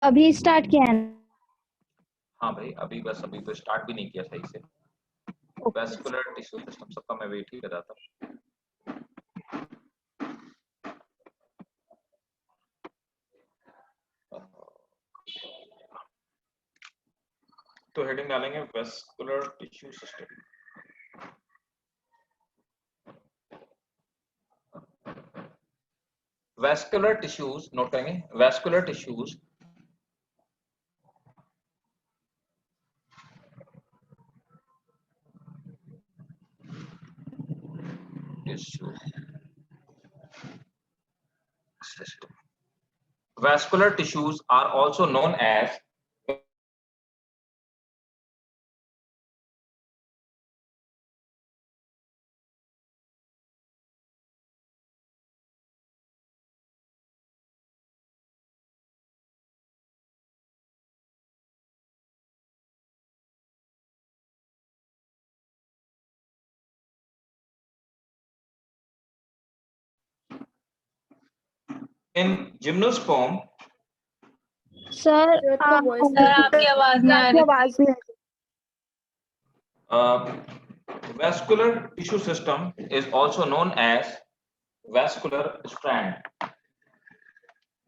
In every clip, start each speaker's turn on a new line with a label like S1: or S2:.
S1: अभी स्टार्ट किया है।
S2: हाँ भाई, अभी बस अभी तो स्टार्ट भी नहीं किया सही से। वैस्कुलर टिश्यू सिस्टम सबका मैं वेट ही कर रहा था। तो हेडिंग डालेंगे vascular tissue system. Vascular tissues note करेंगे, vascular tissues tissue system. Vascular tissues are also known as in gymnosperm.
S1: Sir
S3: आपकी आवाज नहीं आ रही।
S2: Vascular tissue system is also known as vascular strand.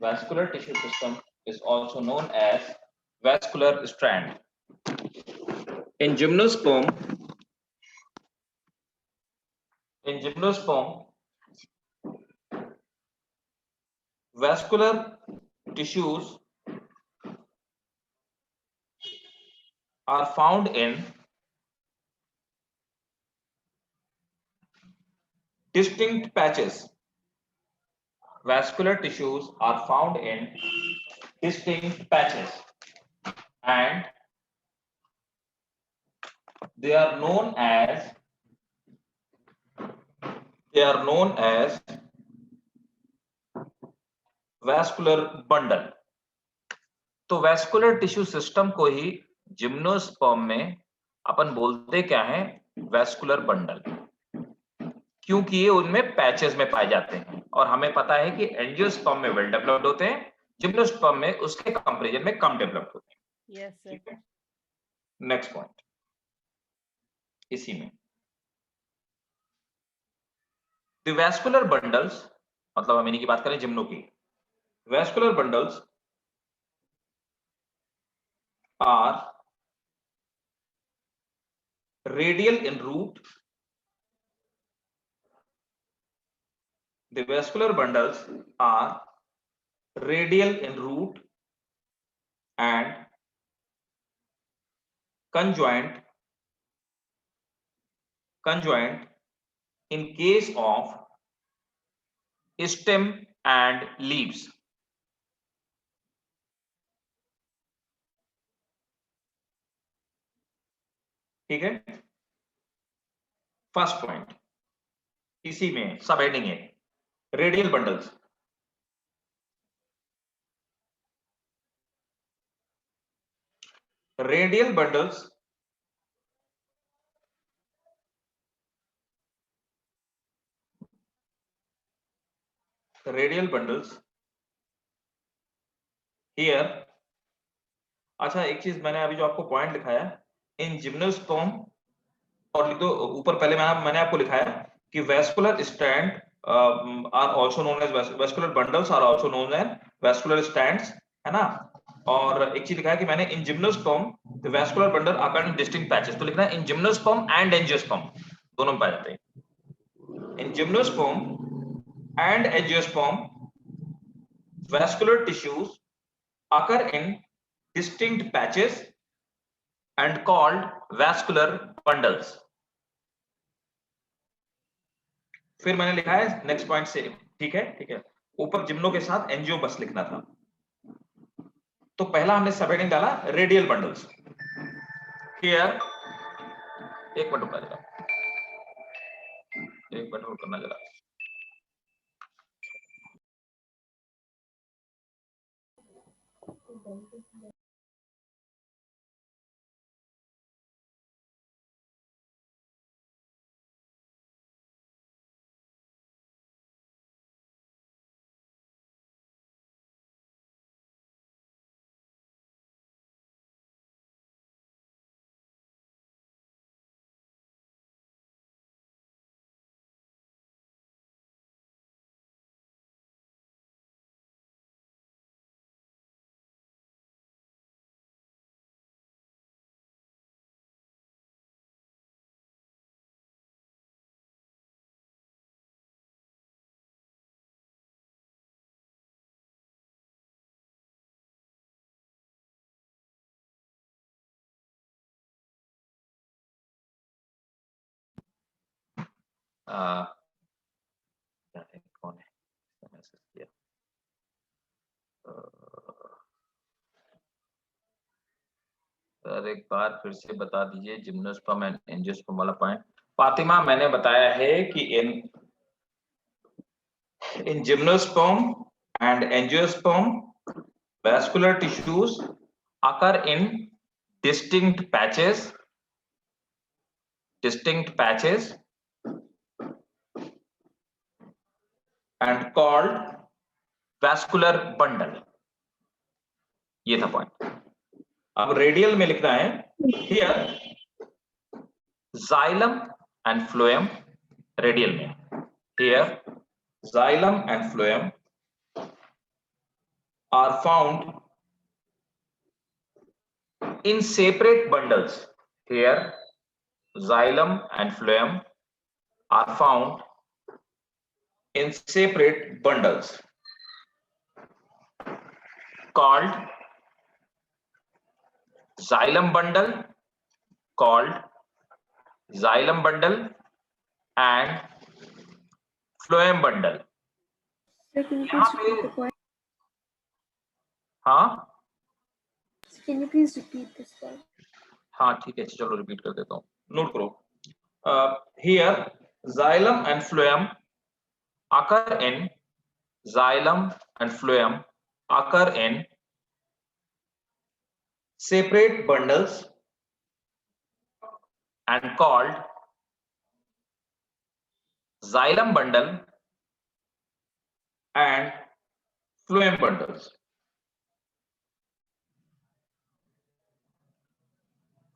S2: Vascular tissue system is also known as vascular strand. In gymnosperm, vascular tissues are found in distinct patches. Vascular tissues are found in distinct patches and they are known as vascular bundle. तो vascular tissue system को ही gymnosperm में अपन बोलते क्या है, vascular bundle, क्योंकि ये उनमें patches में पाए जाते हैं और हमें पता है कि एंजियोस्पर्म में वेल डेवलप्ड होते हैं, जिम्नोस्पर्म में उसके कंपैरिजन में कम डेवलप्ड होते हैं।
S3: Yes sir.
S2: नेक्स्ट पॉइंट इसी में द वैस्कुलर बंडल्स, मतलब हम इन्हीं की बात करें जिम्नो की, vascular bundles are radial in root. The vascular bundles are radial in root and conjoint in case of stem and leaves. ठीक है, फर्स्ट पॉइंट इसी में सब हेडिंग है radial bundles. Radial bundles here. अच्छा एक चीज मैंने अभी जो आपको पॉइंट लिखाया इन जिम्नोस्पर्म, और लिख दो ऊपर, पहले मैंने आपको लिखाया कि vascular stand are also known as vascular bundles are also known as vascular stands, है ना। और एक चीज लिखा है कि मैंने in gymnosperm the vascular bundle आकर इन डिस्टिंक्ट पैचेस, तो लिखना है इन जिम्नोस्पर्म एंड एंजियोस्पर्म, दोनों में पाए जाते हैं। इन gymnosperm and angiosperm vascular tissues occur in distinct patches and called vascular bundles. फिर मैंने लिखा है नेक्स्ट पॉइंट से, ठीक है ठीक है, ऊपर जिम्नो के साथ एंजियो बस लिखना था। तो पहला हमने सब हेडिंग डाला रेडियल बंडल्स। हियर एक मिनट रुकना जरा, एक मिनट रुकना जरा। क्या है, कौन है मैसेज किया? सर एक बार फिर से बता दीजिए जिम्नोस्पर्म एंड एंजियोस्पर्म वाला पॉइंट। फातिमा, मैंने बताया है कि in gymnosperm and angiosperm, vascular tissues occur in distinct patches and called vascular bundle. ये था पॉइंट। अब रेडियल में लिखना है, here xylem and phloem, radial में, here xylem and phloem are found in separate bundles. Here xylem and phloem are found in separate bundles called xylem bundle and phloem bundle.
S3: Sir, can you
S2: यहाँ
S3: please repeat the
S2: पे
S3: point?
S2: हाँ
S3: Can you please repeat this point?
S2: हाँ ठीक है, चलो repeat कर देता हूँ, नोट करो। Here xylem and phloem occur in separate bundles and called xylem bundle and phloem bundles.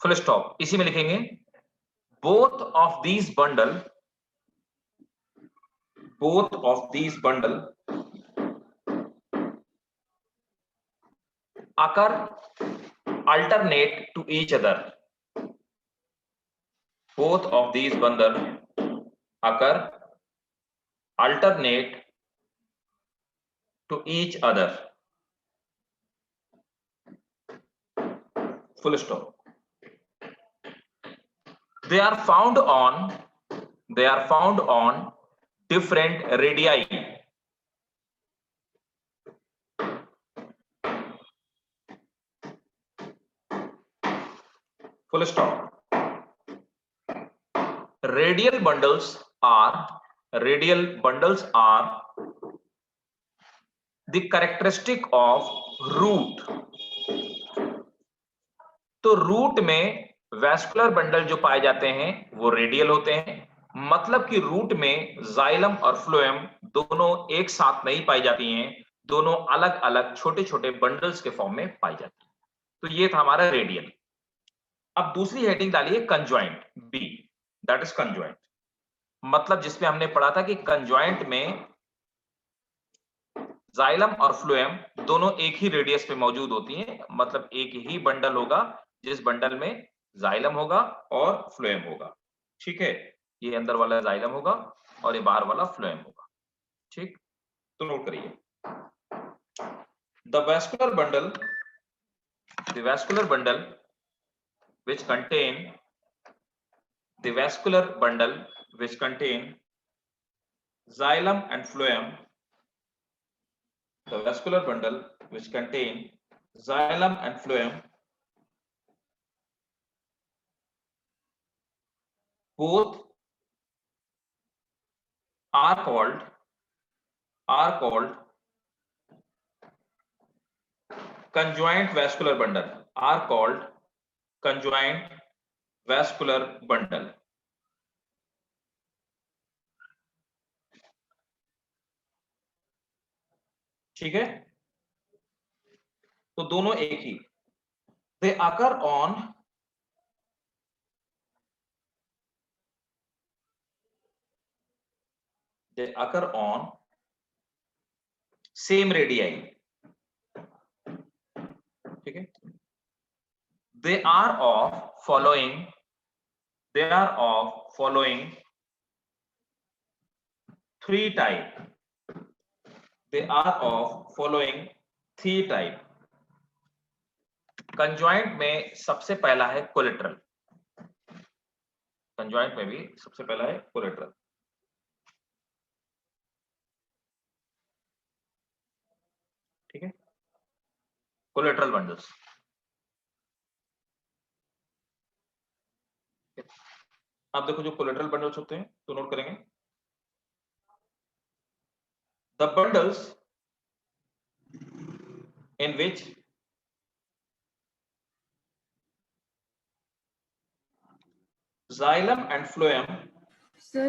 S2: Full stop। इसी में लिखेंगे both of these bundle occur alternate to each other. Both of these bundle occur alternate to each other. Full stop। They are found on different radii. Full stop। Radial bundles are the characteristic of root। तो root में vascular bundle जो पाए जाते हैं वो radial होते हैं, मतलब कि रूट में जाइलम और फ्लोएम दोनों एक साथ नहीं पाई जाती हैं, दोनों अलग अलग छोटे छोटे बंडल्स के फॉर्म में पाई जाती हैं। तो ये था हमारा रेडियल। अब दूसरी हेडिंग डालिए conjoint, B, that is conjoint, मतलब जिसमें हमने पढ़ा था कि कंजॉइंट में जाइलम और फ्लोएम दोनों एक ही रेडियस पे मौजूद होती हैं, मतलब एक ही बंडल होगा जिस बंडल में जाइलम होगा और फ्लोएम होगा। ठीक है, ये अंदर वाला जाइलम होगा और ये बाहर वाला फ्लोएम होगा। ठीक, तो नोट करिए, the vascular bundle which contain xylem and phloem, the vascular bundle which contain xylem and phloem both are called conjoint vascular bundle, ठीक है, तो दोनों एक ही, they occur on same radii। ठीक है, they are of following three type, conjoint में सबसे पहला है कोलेटरल, कोलेटरल बंडल्स। आप देखो जो कोलेटरल बंडल्स होते हैं तो नोट करेंगे, the bundles in which xylem and phloem,
S3: Sir,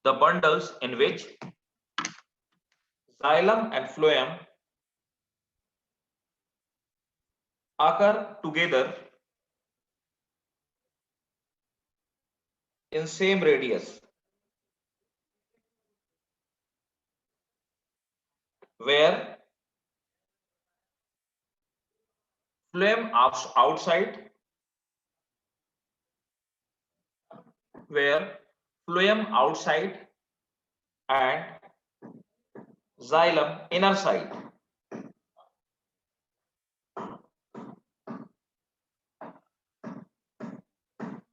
S2: the bundles in which xylem and phloem occur together in same radius, where phloem outside, where phloem outside and xylem inner side.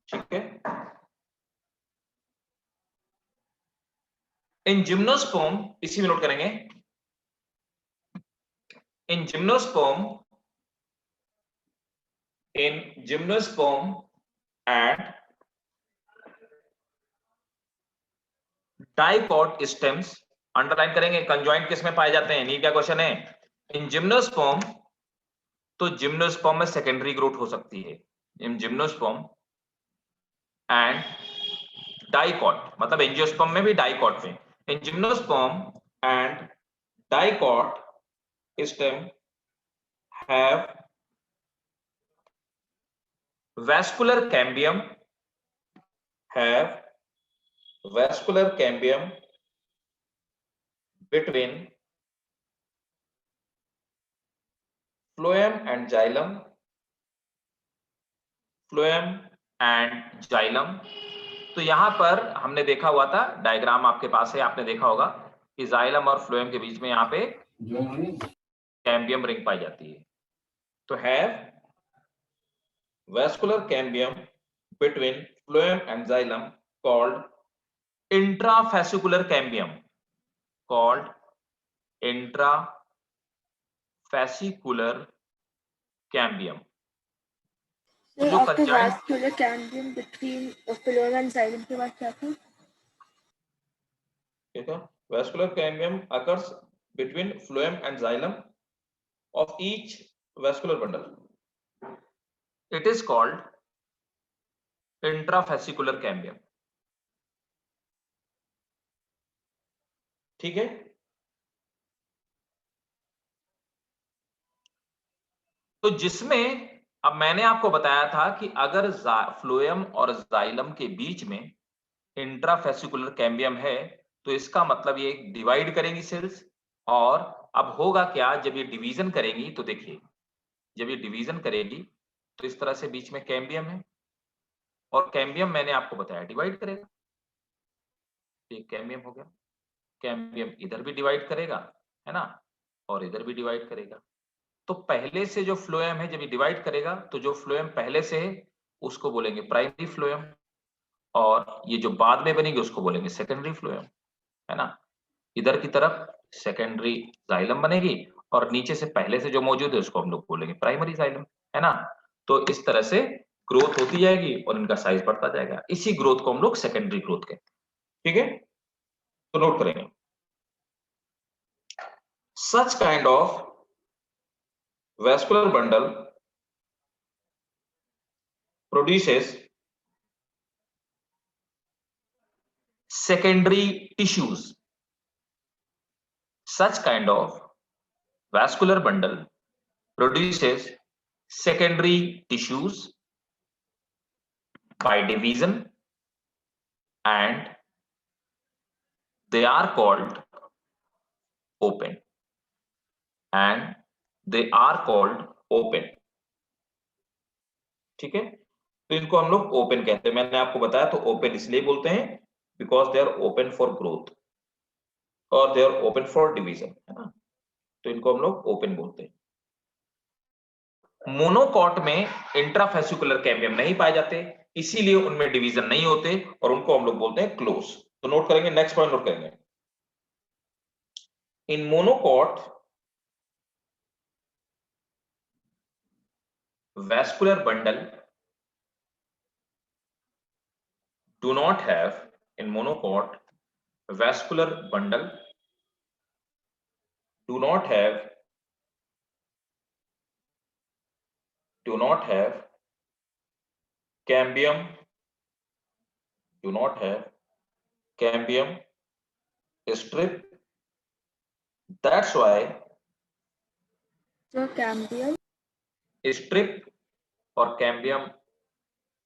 S2: ठीक है। इन gymnosperm, इसी में note करेंगे, इन gymnosperm and dicot stems, underline करेंगे, conjoint किस में पाए जाते हैं, नहीं क्या क्वेश्चन है। इन जिम्नोस्पर्म, तो जिम्नोस्पर्म में सेकेंडरी ग्रोथ हो सकती है। इन जिम्नोस्पर्म एंड डाइकॉट, मतलब एंजियोस्पर्म में भी डाइकॉट में, इन gymnosperm and dicot stem have vascular cambium, have vascular cambium between phloem and xylem, phloem and xylem। तो यहां पर हमने देखा हुआ था, डायग्राम आपके पास है, आपने देखा होगा कि जाइलम और फ्लोएम के बीच में यहाँ पे कैम्बियम रिंग पाई जाती है। तो have vascular cambium between phloem and xylem called intrafascicular cambium, called intrafascicular cambium।
S3: sir,
S2: जो
S3: after
S2: conjoined
S3: vascular cambium between phloem and xylem के बाद क्या था?
S2: vascular cambium occurs between phloem and xylem of each vascular bundle. It is called intrafascicular cambium। ठीक है। तो जिसमें अब मैंने आपको बताया था कि अगर फ्लोएम और जाइलम के बीच में इंट्राफेसिकुलर कैम्बियम है तो इसका मतलब ये डिवाइड करेंगी सेल्स। और अब होगा क्या, जब ये डिवीजन करेंगी तो देखिए, जब ये डिवीजन करेगी तो इस तरह से बीच में कैम्बियम है, और कैम्बियम मैंने आपको बताया डिवाइड करेगा। एक कैम्बियम हो गया, कैम्बियम इधर भी डिवाइड करेगा, है ना, और इधर भी डिवाइड करेगा। तो पहले से जो फ्लोएम है जब ये डिवाइड करेगा तो जो फ्लोएम पहले से है उसको बोलेंगे प्राइमरी फ्लोएम, और ये जो बाद में बनेगी उसको बोलेंगे सेकेंडरी फ्लोएम, है ना। इधर की तरफ सेकेंडरी जाइलम बनेगी और नीचे से पहले से जो मौजूद है उसको हम लोग बोलेंगे प्राइमरी जाइलम, है ना। तो इस तरह से ग्रोथ होती जाएगी और इनका साइज बढ़ता जाएगा। इसी ग्रोथ को हम लोग सेकेंडरी ग्रोथ कहते हैं। ठीक है, तो नोट करेंगे, such kind of vascular bundle produces secondary tissues. Such kind of vascular bundle produces secondary tissues by division, and they are called open, and they are called open। ठीक है, तो इनको हम लोग ओपन कहते हैं। मैंने आपको बताया, तो ओपन इसलिए बोलते हैं because they are open for growth और they are open for division, है ना। तो इनको हम लोग ओपन बोलते हैं। मोनोकॉट में इंट्राफेसिकुलर कैम्बियम नहीं पाए जाते, इसीलिए उनमें डिवीजन नहीं होते और उनको हम लोग बोलते हैं क्लोज। तो नोट करेंगे, नेक्स्ट पॉइंट नोट करेंगे, इन monocot vascular bundle do not have in monocot vascular bundle do not have cambium strip. That's why
S3: So cambium
S2: strip और cambium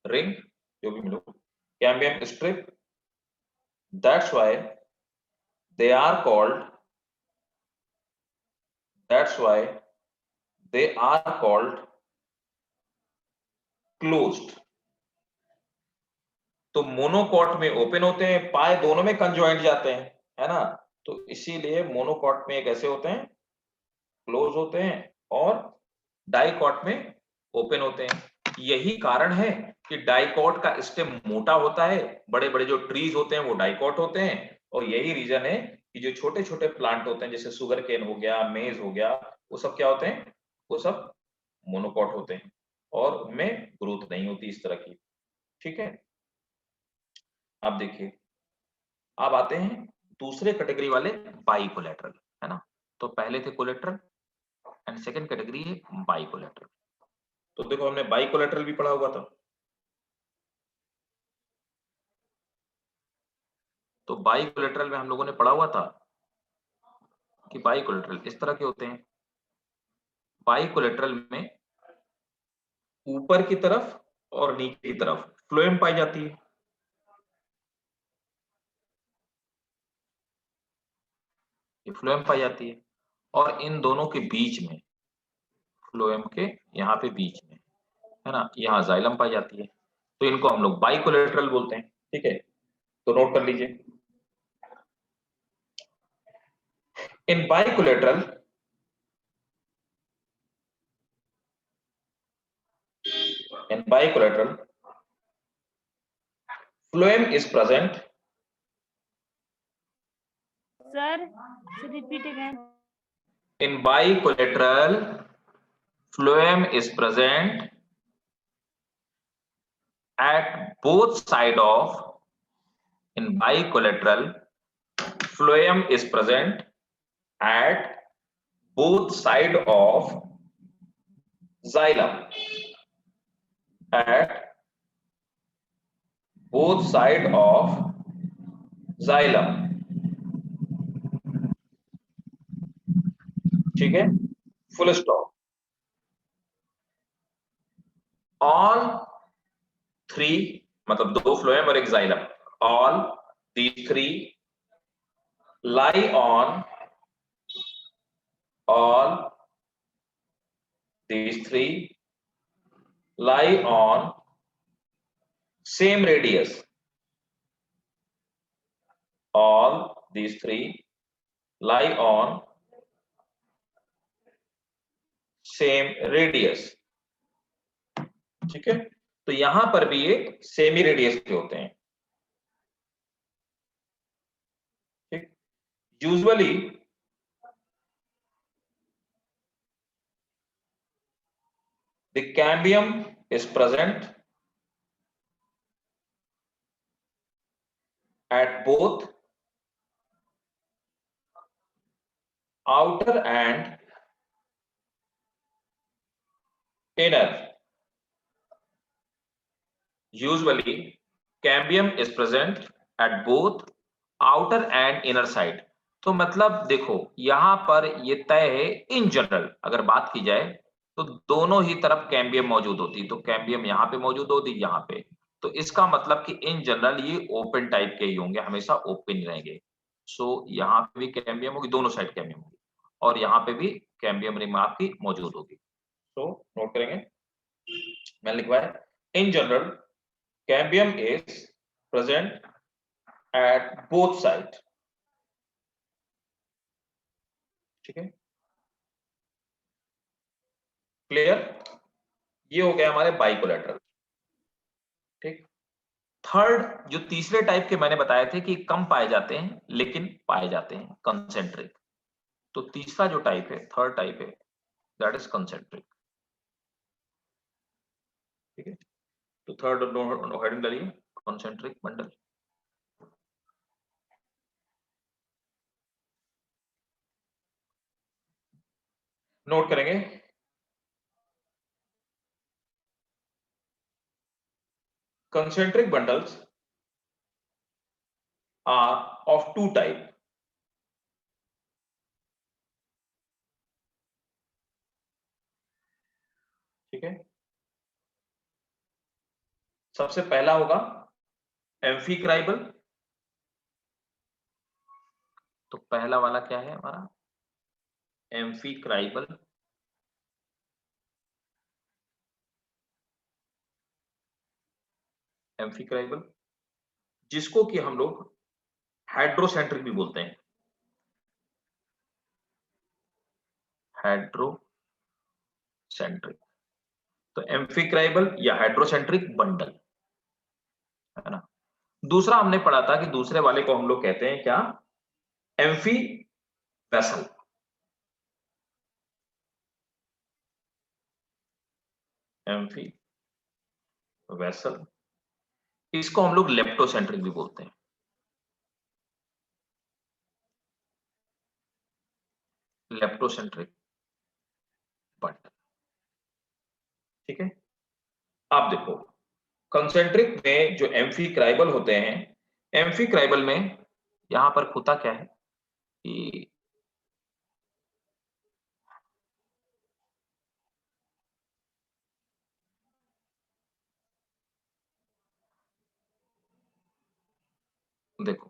S2: ring जो भी मिलो cambium strip, that's why they are called closed. तो monocot में open होते हैं, पाए दोनों में कंजॉइंट जाते हैं, है ना, तो इसीलिए मोनोकॉट में कैसे होते हैं, क्लोज होते हैं, और डाइकॉट में ओपन होते हैं। यही कारण है कि डाइकॉट का स्टेम मोटा होता है, बड़े बड़े जो ट्रीज होते हैं वो डाइकॉट होते हैं, और यही रीजन है कि जो छोटे छोटे प्लांट होते हैं जैसे शुगर केन हो गया, मेज हो गया, वो सब क्या होते हैं, वो सब मोनोकॉट होते हैं और उनमें ग्रोथ नहीं होती इस तरह की। ठीक है, अब देखिए, अब आते हैं दूसरे कैटेगरी वाले बाइकोलेटरल, है ना। तो पहले थे कोलेटरल एंड सेकंड कैटेगरी है बाइकोलेटरल। तो देखो हमने बाइकोलेटरल भी पढ़ा हुआ था, तो बाइकोलेटरल में हम लोगों ने पढ़ा हुआ था कि बाइकोलेटरल इस तरह के होते हैं। बाइकोलेटरल में ऊपर की तरफ और नीचे की तरफ फ्लोएम पाई जाती है, ये फ्लोएम पाई जाती है, और इन दोनों के बीच में, फ्लोएम के यहाँ पे बीच में, है ना, यहाँ जाइलम पाई जाती है, तो इनको हम लोग बाइकोलेटरल बोलते हैं। ठीक है, तो नोट कर लीजिए, इन bicollateral phloem is present.
S1: Sir, repeat again.
S2: In bicollateral, phloem is present at both side of. In bicollateral, phloem is present at both side of xylem. At both side of xylem. ठीक है, full stop. All three, मतलब दो phloem और एक xylem, all the three lie on, all these three lie on same radius. All these three lie on same radius. ठीक है, तो यहां पर भी ये सेमी रेडियस के होते हैं। ठीक, usually the cambium is present at both outer and inner. Usually cambium is present at both outer and inner side. तो मतलब देखो यहां पर ये तय है, इन जनरल अगर बात की जाए तो दोनों ही तरफ कैम्बियम मौजूद होती, तो कैम्बियम यहाँ पे मौजूद होती, यहाँ पे, तो इसका मतलब कि इन जनरल ये ओपन टाइप के ही होंगे, हमेशा ओपन ही रहेंगे। सो यहाँ पे भी कैम्बियम होगी, दोनों साइड कैम्बियम होगी, और यहाँ पे भी कैम्बियम रिंग आपकी मौजूद होगी। सो नोट करेंगे, मैंने लिखवाया in general cambium is present at both side. ठीक है, क्लियर, ये हो गया हमारे बाइकोलेटरल। ठीक, थर्ड जो तीसरे टाइप के मैंने बताए थे कि कम पाए जाते हैं लेकिन पाए जाते हैं, कंसेंट्रिक। तो तीसरा जो टाइप है, थर्ड टाइप है, दैट इज कंसेंट्रिक। ठीक है, तो थर्ड हेडिंग डालिए कॉन्सेंट्रिक बंडल। नोट करेंगे concentric bundles are of two type. ठीक है, सबसे पहला होगा एम्फीक्राइबल। तो पहला वाला क्या है हमारा, एम्फीक्राइबल। एम्फीक्राइबल जिसको कि हम लोग हाइड्रोसेंट्रिक भी बोलते हैं, हाइड्रोसेंट्रिक। तो एम्फीक्राइबल या हाइड्रोसेंट्रिक बंडल, है ना। दूसरा हमने पढ़ा था कि दूसरे वाले को हम लोग कहते हैं क्या, एम्फी वेसल। एम्फी वेसल, इसको हम लोग लेप्टोसेंट्रिक भी बोलते हैं। लेप्टोसेंट्रिक बंडल, ठीक है। आप देखो कंसेंट्रिक में जो एम्फीक्राइबल होते हैं, एम्फीक्राइबल में यहां पर होता क्या है कि देखो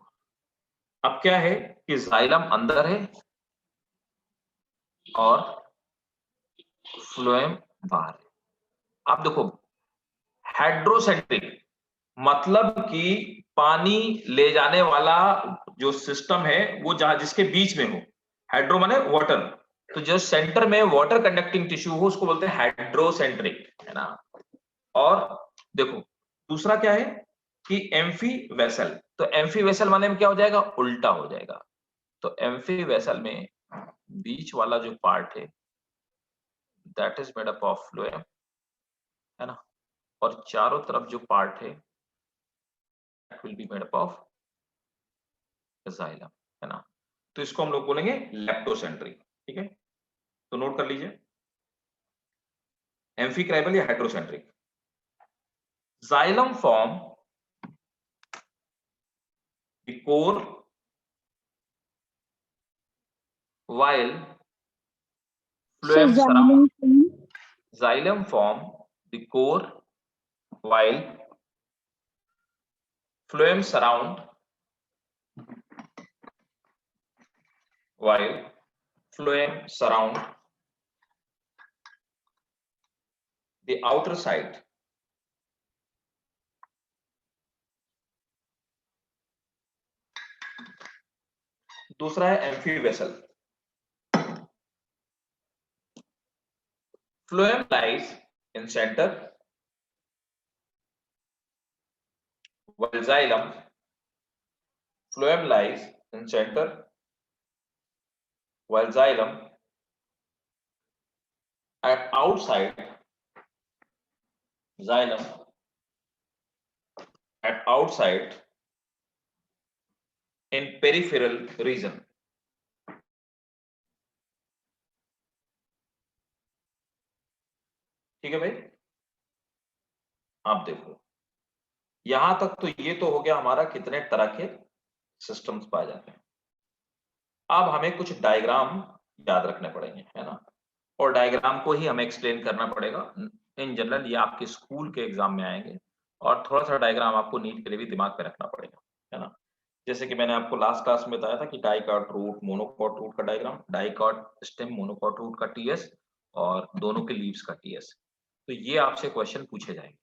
S2: अब क्या है कि जाइलम अंदर है और फ्लोएम बाहर है। आप देखो हाइड्रोसेंट्रिक मतलब कि पानी ले जाने वाला जो सिस्टम है वो जहां जिसके बीच में हो, हाइड्रो माने वाटर, तो जो सेंटर में वाटर कंडक्टिंग टिश्यू हो उसको बोलते हैं हाइड्रोसेंट्रिक, है ना। और देखो दूसरा क्या है कि एम्फी वेसल, तो एम्फी वेसल माने में क्या हो जाएगा, उल्टा हो जाएगा। तो एम्फी वेसल में बीच वाला जो पार्ट है that is made up of phloem, है ना, और चारों तरफ जो पार्ट है that will be made up of xylem, है ना। तो इसको हम लोग बोलेंगे लेप्टोसेंट्रिक, ठीक है। तो नोट कर लीजिए एम्फीक्राइबल या hydrocentric. Xylem form the core while phloem surround, xylem form the core while phloem surround, while phloem surround the outer side दूसरा है amphi vessel. Phloem lies in center while xylem, phloem lies in center while xylem at outside, xylem at outside in peripheral region। ठीक है भाई, आप देखो यहां तक तो ये तो हो गया हमारा कितने तरह के सिस्टम्स पाए जाते हैं। अब हमें कुछ डायग्राम याद रखने पड़ेंगे, है ना, और डायग्राम को ही हमें एक्सप्लेन करना पड़ेगा। इन जनरल ये आपके स्कूल के एग्जाम में आएंगे और थोड़ा सा डायग्राम आपको नीट के लिए भी दिमाग में रखना पड़ेगा, है ना। जैसे कि मैंने आपको लास्ट क्लास में बताया था कि डाइकॉट रूट मोनोकॉट रूट का diagram, dicot stem monocot root का टीएस और दोनों के लीव्स का टीएस, तो ये आपसे क्वेश्चन पूछे जाएंगे।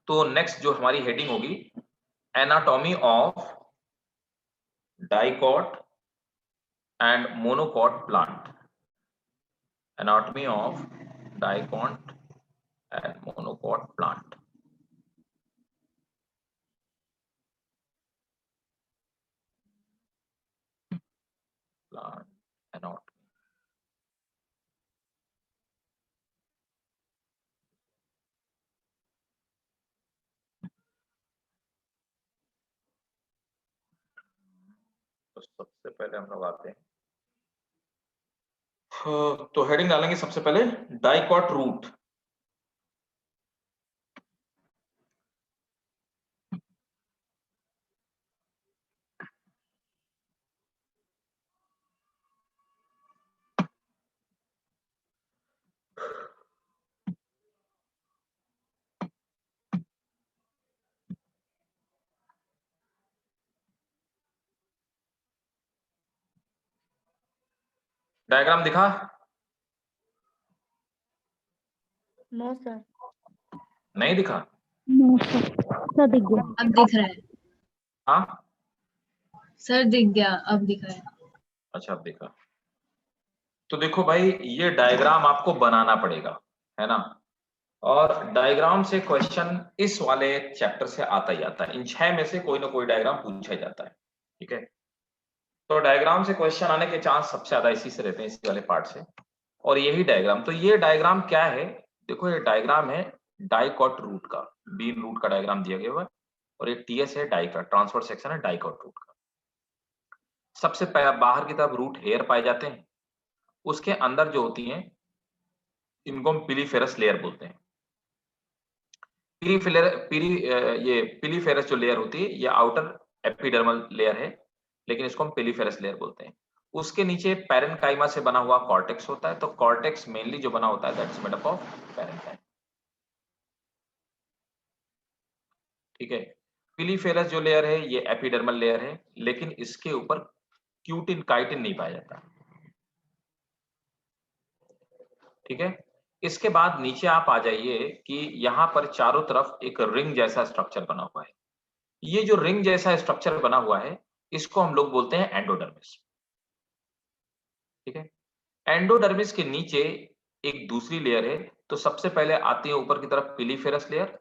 S2: तो नेक्स्ट जो हमारी हेडिंग होगी anatomy of dicot and monocot plant, anatomy of dicot and monocot plant. Not. तो सबसे पहले हम लोग आते हैं, तो हेडिंग डालेंगे सबसे पहले डाइकॉट रूट। डायग्राम दिखा?
S1: No sir.
S2: नहीं दिखा?
S1: नो सर, सर दिख गया।
S4: अब दिख रहा है
S2: हाँ
S4: सर, दिख गया, अब दिख रहा है।
S2: अच्छा, अब देखा। तो देखो भाई, ये डायग्राम आपको बनाना पड़ेगा, है ना। और डायग्राम से क्वेश्चन इस वाले चैप्टर से आता ही आता है। इन 6 में से कोई ना कोई डायग्राम पूछा ही जाता है, ठीक है। तो डायग्राम से क्वेश्चन आने के चांस सबसे ज्यादा इसी से रहते हैं, इसी वाले पार्ट से। और यही डायग्राम, तो ये डायग्राम क्या है? देखो, ये डायग्राम है डाइकॉट रूट का, बीन रूट का डायग्राम दिया गया हुआ है। और ये टीएस है, डाई का ट्रांसफर सेक्शन है डाइकॉट रूट का। सबसे बाहर की तरफ रूट हेयर पाए जाते हैं, उसके अंदर जो होती हैं इनको हम पिलीफेरस लेयर बोलते हैं। ये पिलीफेरस जो लेयर होती है, ये आउटर एपिडर्मल लेयर है, लेकिन इसको हम पिलीफेरस लेयर बोलते हैं। उसके नीचे पैरेन्काइमा से बना हुआ कॉर्टेक्स होता है। तो कॉर्टेक्स मेनली जो बना होता है that's made up of parenchyma, ठीक है। पिलीफेरस जो लेयर है ये एपिडर्मल लेयर है, लेकिन इसके ऊपर क्यूटिन काइटिन नहीं पाया जाता, ठीक है। इसके बाद नीचे आप आ जाइए कि यहां पर चारों तरफ एक रिंग जैसा स्ट्रक्चर बना हुआ है। ये जो रिंग जैसा स्ट्रक्चर बना हुआ है, इसको हम लोग बोलते हैं एंडोडर्मिस, ठीक है। एंडोडर्मिस के नीचे एक दूसरी लेयर है। तो सबसे पहले आती है ऊपर की तरफ पिलीफेरस लेयर,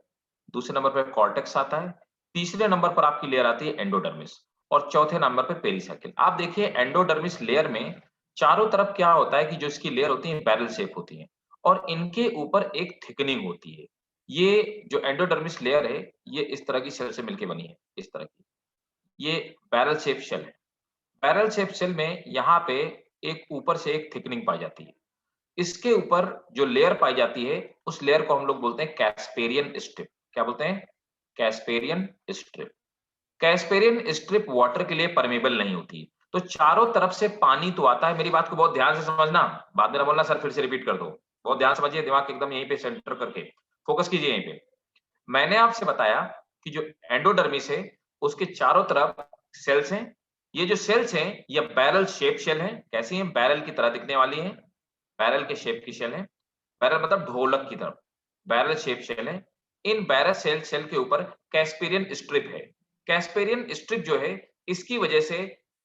S2: दूसरे नंबर पर कॉर्टेक्स आता है, तीसरे नंबर पर आपकी लेयर आती है एंडोडर्मिस, और चौथे नंबर पर पेरिसाइकिल। आप देखिए एंडोडर्मिस लेयर में चारों तरफ क्या होता है कि जो इसकी लेयर होती है बैरल शेप होती है, और इनके ऊपर एक थिकनिंग होती है। ये जो एंडोडर्मिस लेयर है, ये इस तरह की सेल से मिलकर बनी है, इस तरह की। ये बैरल शेप शेल है। बैरल शेप सेल में यहाँ पे एक ऊपर से एक थिकनिंग पाई जाती है। इसके ऊपर जो लेयर पाई जाती है, उस लेयर को हम लोग बोलते हैं कैस्पेरियन स्ट्रिप। क्या बोलते हैं? Casparian strip. Casparian strip water के लिए परमेबल नहीं होती। तो चारों तरफ से पानी तो आता है। मेरी बात को बहुत ध्यान से समझना, बाद में ना बोलना सर फिर से रिपीट कर दो। बहुत ध्यान समझिए, दिमाग एकदम यहीं पे सेंटर करके फोकस कीजिए यहीं पे। मैंने आपसे बताया कि जो एंडोडर्मिस है उसके चारों तरफ सेल्स हैं। ये जो सेल्स हैं ये बैरल शेप शेल हैं। कैसी हैं? बैरल की तरह दिखने वाली हैं, बैरल के शेप की शेल है। बैरल मतलब ढोलक की तरफ, बैरल शेप शेल है। इन बैरल सेल के ऊपर कैस्पेरियन स्ट्रिप है। कैस्पेरियन स्ट्रिप जो है, इसकी वजह से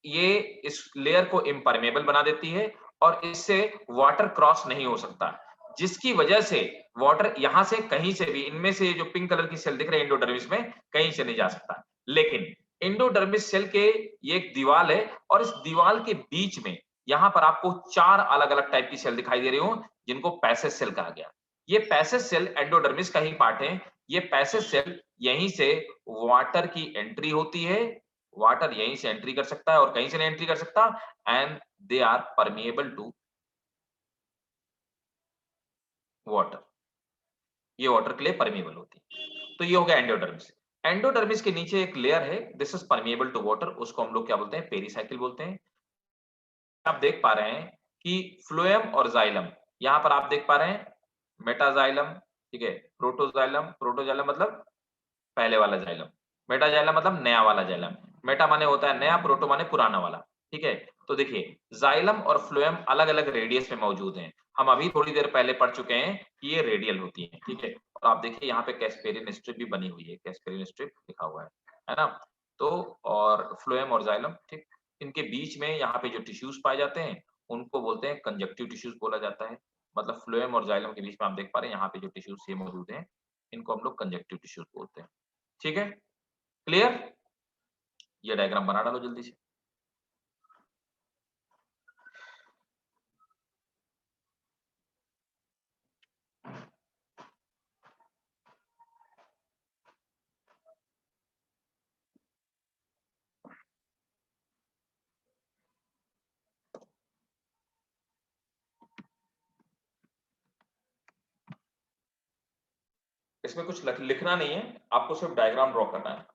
S2: ये इस लेयर को इम्परमेबल बना देती है, और इससे वाटर क्रॉस नहीं हो सकता, जिसकी वजह से वाटर यहां से कहीं से भी, इनमें से जो पिंक कलर की सेल दिख रही है एंडोडर्मिस में, कहीं से नहीं जा सकता। लेकिन एंडोडर्मिस सेल के ये एक दीवार है, और इस दीवार के बीच में यहां पर आपको 4 अलग अलग टाइप की सेल दिखाई दे रही हो, जिनको पैसेज सेल कहा गया। ये पैसेज सेल एंडोडर्मिस का ही पार्ट है। ये पैसेज सेल यहीं से वाटर की एंट्री होती है, वाटर यहीं से एंट्री कर सकता है और कहीं से नहीं एंट्री कर सकता, and they are permeable to water. ये वाटर के लिए परमिएबल होती है। तो ये हो गया एंडोडर्मिस। एंडोडर्मिस के नीचे एक लेयर है, this is permeable to water, उसको हम लोग क्या बोलते हैं? पेरिसाइकिल बोलते हैं। आप देख पा रहे हैं कि फ्लोएम और जाइलम, यहां पर आप देख पा रहे हैं मेटाजाइलम, ठीक है, प्रोटोजाइलम। प्रोटोजाइलम मतलब पहले वाला जाइलम, मेटाजाइलम मतलब नया वाला जाइलम। मेटा माने होता है नया, प्रोटो माने पुराना वाला, ठीक है। तो देखिए जाइलम और फ्लोएम अलग अलग रेडियस में मौजूद हैं। हम अभी थोड़ी देर पहले पढ़ चुके हैं कि ये रेडियल होती है, ठीक है। और आप देखिए यहाँ पे कैस्पेरियन स्ट्रिप भी बनी हुई है, कैस्पेरियन स्ट्रिप लिखा हुआ है ना। तो और फ्लोएम और जाइलम, ठीक, इनके बीच में यहाँ पे जो टिश्यूज पाए जाते हैं उनको बोलते हैं कंजक्टिव टिश्यूज बोला जाता है। मतलब फ्लोएम और जाइलम के बीच में आप देख पा रहे हैं यहाँ पे जो टिश्यूज ये मौजूद हैं, इनको हम लोग कंजक्टिव टिश्यूज बोलते हैं, ठीक है। क्लियर? ये डायग्राम बना डालो जल्दी से। इसमें कुछ लिखना नहीं है, आपको सिर्फ डायग्राम ड्रॉ करना है।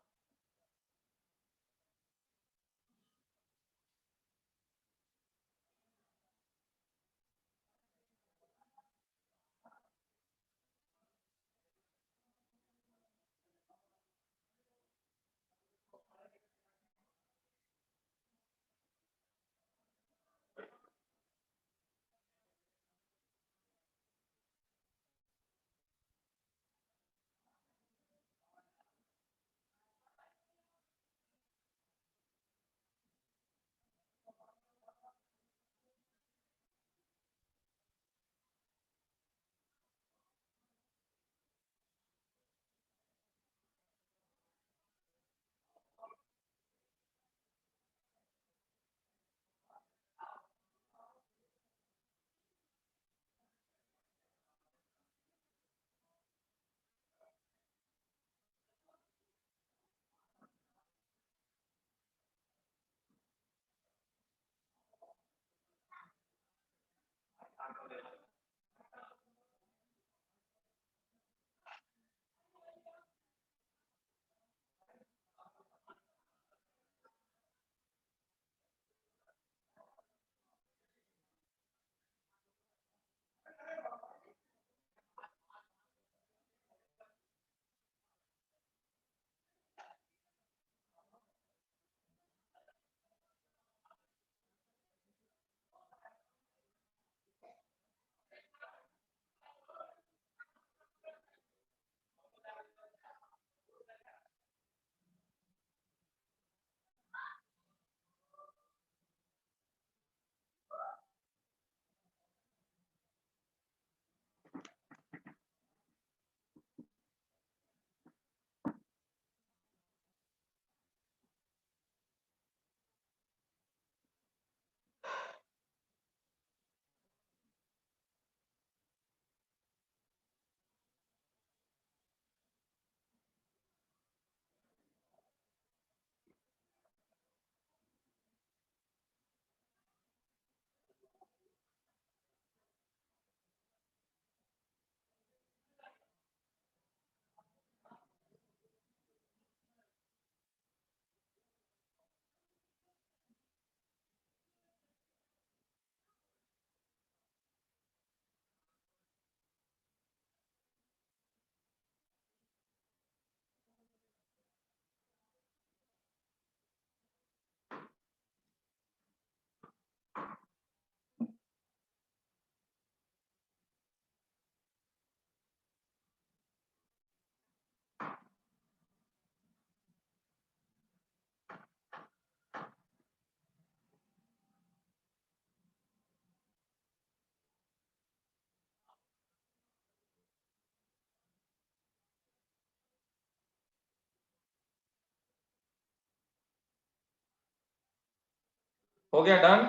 S2: हो गया डन?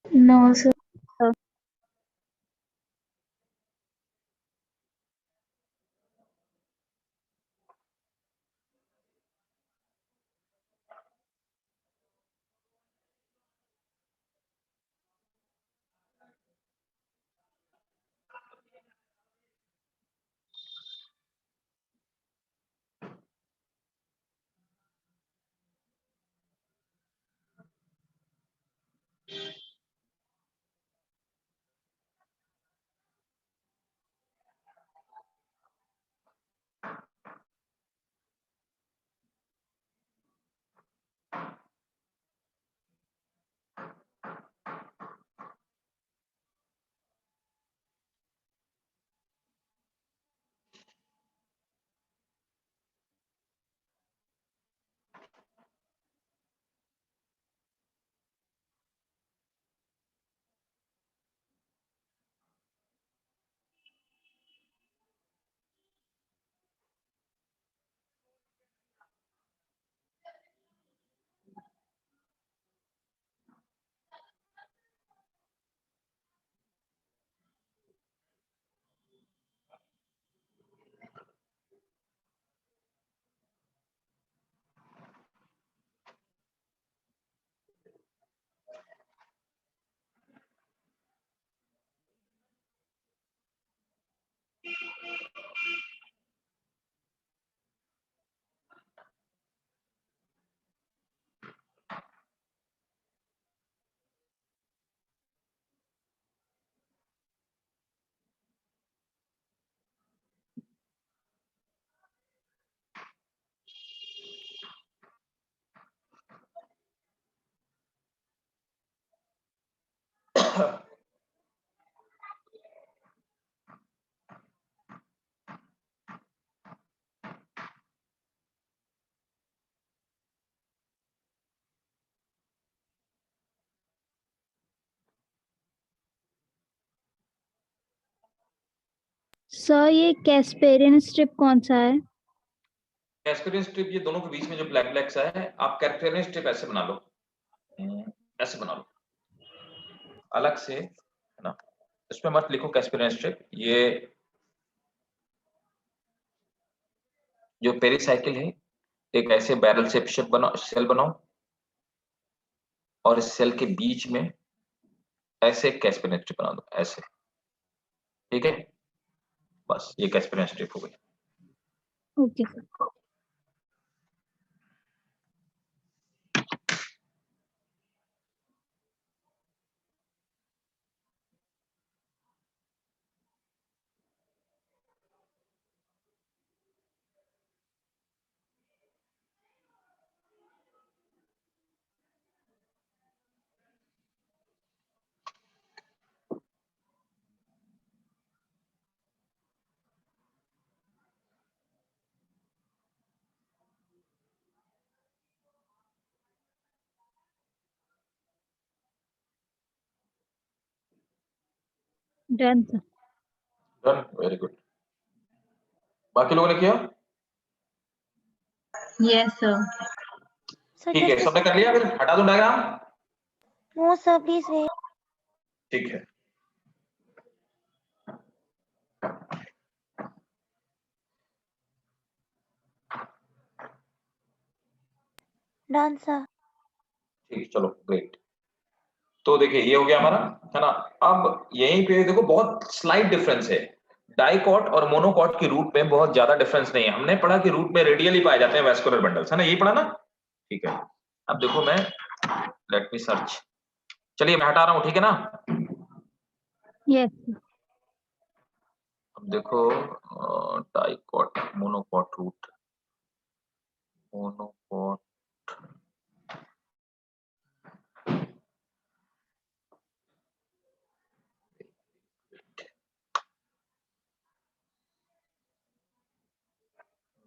S1: No, sir. सर ये कैस्पेरियन स्ट्रिप कौन सा है?
S2: कैस्पेरियन स्ट्रिप ये दोनों के बीच में जो ब्लैक ब्लैक सा है, आप कैस्पेरियन स्ट्रिप ऐसे बना लो, ऐसे बना लो अलग से, है ना। इसमें मत लिखो कैस्पेरियन स्ट्रिप। ये जो पेरिसाइकिल है, एक ऐसे बैरल शेप शेप बनाओ, सेल बनाओ, और इस सेल के बीच में ऐसे कैस्पेरियन स्ट्रिप बना दो, ऐसे। ठीक है, बस ये कैस्पेरियन स्ट्रिप हो गई।
S1: Okay sir. Done sir.
S2: Done, very good. बाकी लोगों ने किया?
S4: Yes, sir.
S3: Sir,
S2: ठीक है,
S3: just
S2: सबने कर लिया? फिर हटा दो diagram.
S3: no, sir, please wait.
S2: ठीक है,
S3: Done, sir.
S2: ठीक, चलो ग्रेट। तो देखिए ये हो गया हमारा, है ना। अब यहीं पे देखो बहुत स्लाइट डिफरेंस है, डाइकॉट और मोनोकॉट की रूट में बहुत ज्यादा डिफरेंस नहीं है। हमने पढ़ा कि रूट में रेडियली पाए जाते हैं वैस्कुलर बंडल्स, है ना, यही पढ़ा ना। ठीक है, अब देखो मैं, लेट मी सर्च। चलिए मैं हटा रहा हूं, ठीक है ना।
S1: यस।
S2: अब देखो dicot monocot root, monocot,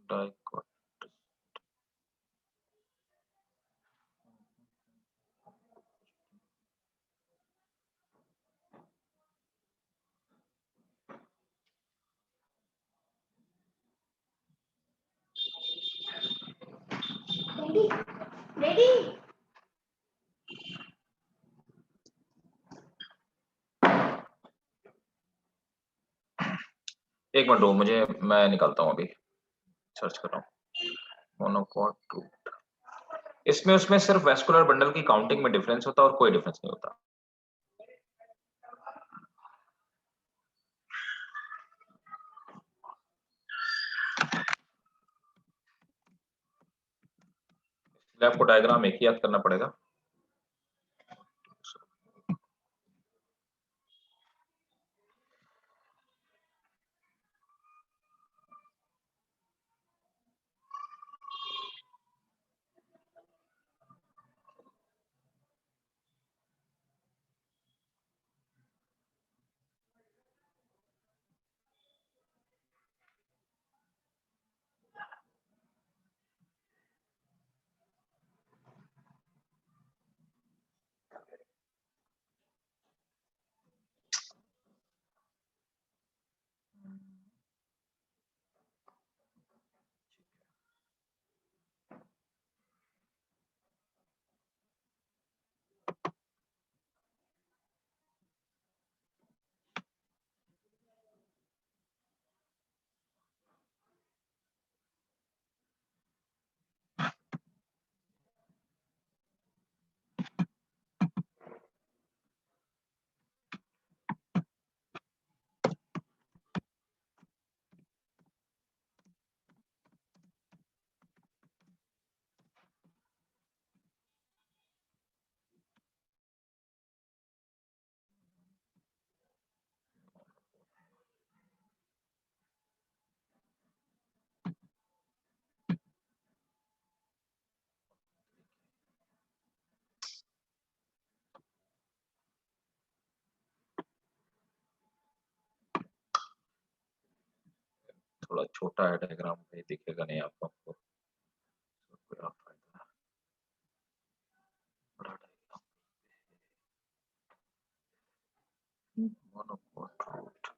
S2: dicot, एक मिनट, मुझे, मैं निकालता हूं, अभी सर्च कर रहा हूँ मोनोकॉट रूट। इसमें उसमें सिर्फ वेस्कुलर बंडल की काउंटिंग में डिफरेंस होता है और कोई डिफरेंस नहीं होता। इसलिए आपको डायग्राम एक ही याद करना पड़ेगा। थोड़ा छोटा है डायग्राम, ये दिखेगा नहीं आप लोग को। बड़ा डायग्राम, मोनोकॉट रूट।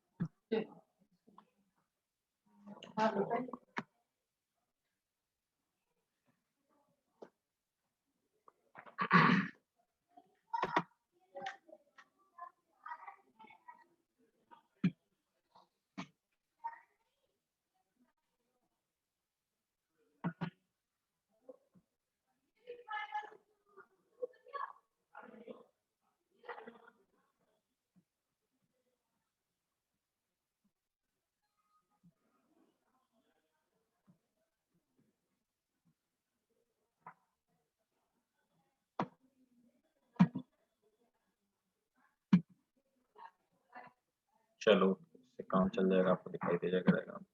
S2: चलो इससे काम चल जाएगा, आपको दिखाई दे जाएगा डायग्राम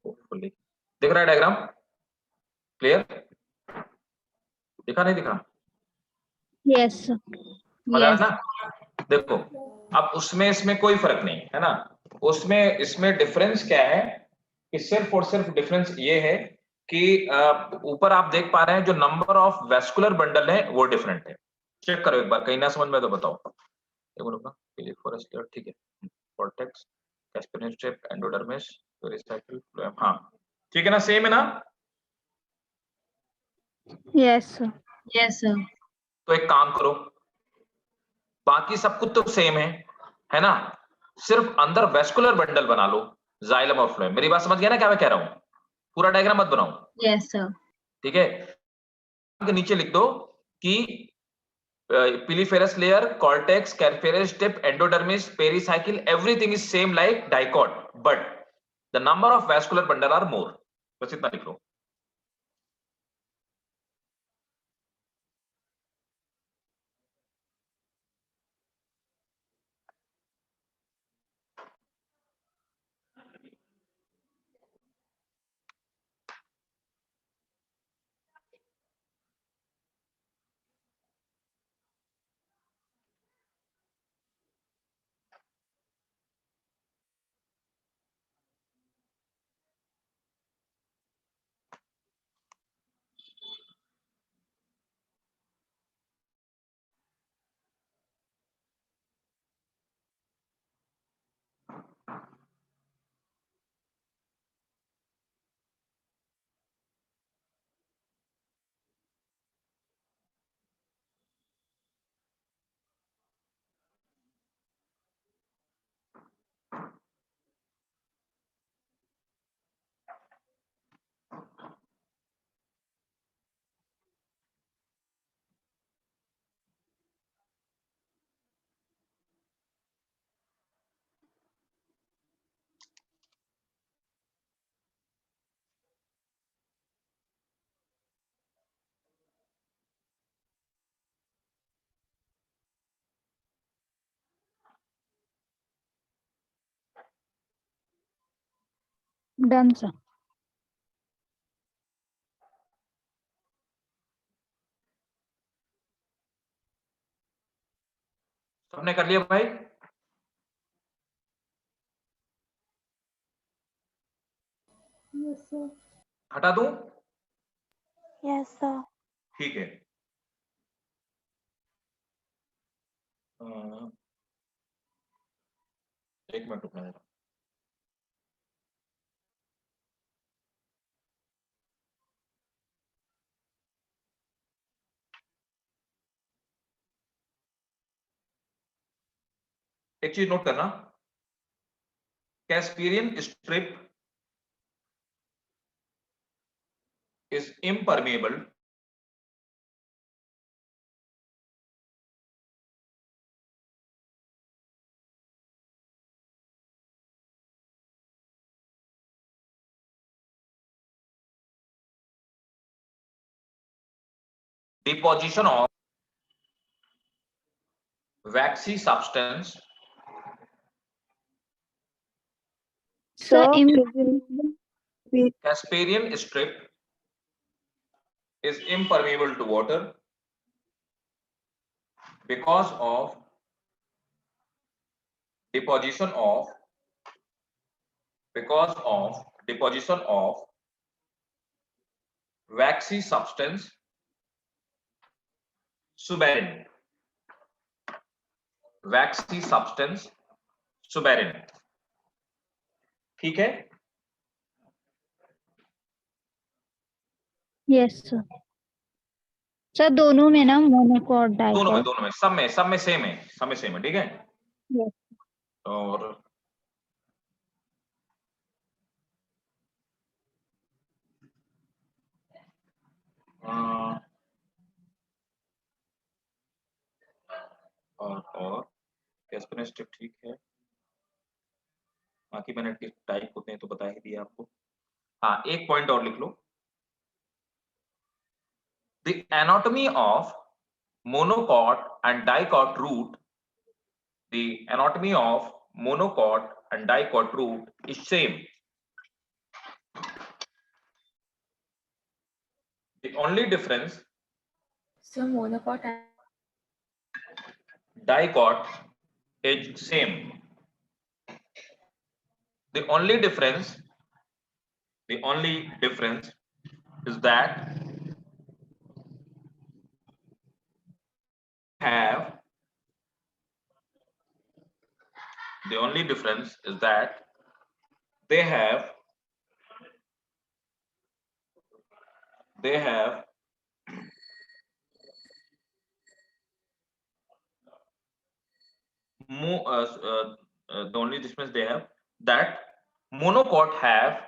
S2: होपफुली। दिख रहा है डायग्राम? क्लियर? दिखा नहीं दिखा?
S1: Yes, sir.
S2: पता है
S4: Yes.
S2: ना? देखो अब उसमें इसमें कोई फर्क नहीं है ना, उसमें इसमें डिफरेंस क्या है कि सिर्फ और सिर्फ डिफरेंस ये है कि ऊपर आप देख पा रहे हैं जो नंबर ऑफ वेस्कुलर बंडल है वो डिफरेंट है। चेक करो एक बार, कहीं ना समझ में तो बताओ। ठीक है, cortex, Casparian strip, endodermis, pericycle, phloem, हाँ ठीक है ना, सेम है ना?
S1: Yes, sir.
S4: Yes, sir.
S2: तो एक काम करो, बाकी सब कुछ तो सेम है ना, सिर्फ अंदर वेस्कुलर बंडल बना लो, जाइलम और फ्लोएम। मेरी बात समझ गया ना क्या मैं कह रहा हूं? पूरा डायग्राम मत बनाओ,
S4: Yes, sir.
S2: ठीक है? के नीचे लिख दो कि piliferous layer, cortex, Casparian strip, endodermis, pericycle, everything is same like dicot, but the number of vascular bundle are more. बस इतना लिख लो।
S1: Done, sir.
S2: सबने कर लिया भाई?
S3: Yes, sir.
S2: हटा दूं?
S3: Yes, sir.
S2: ठीक है। एक मिनट रुकना जरा। एक चीज नोट करना, Casparian strip is impermeable deposition of waxy substance
S1: Sir,
S2: Casparian strip is impermeable to water because of deposition of waxy substance suberin, waxy substance suberin, ठीक है?
S1: Yes sir. सर दोनों में ना मोनोकॉट डाइकॉट।
S2: दोनों में सब में सेम है, सब में सेम है, ठीक है।
S1: यस।
S2: और कैस्परन स्ट्रिप ठीक है, बाकी मैंने टाइप होते हैं तो बता ही दिया आपको। हाँ, एक पॉइंट और लिख लो, the anatomy of monocot and dicot root, the anatomy of monocot and dicot root is same. The only difference,
S3: So monocot and
S2: dicot is same. The only difference is that they have the only difference they have that monocot have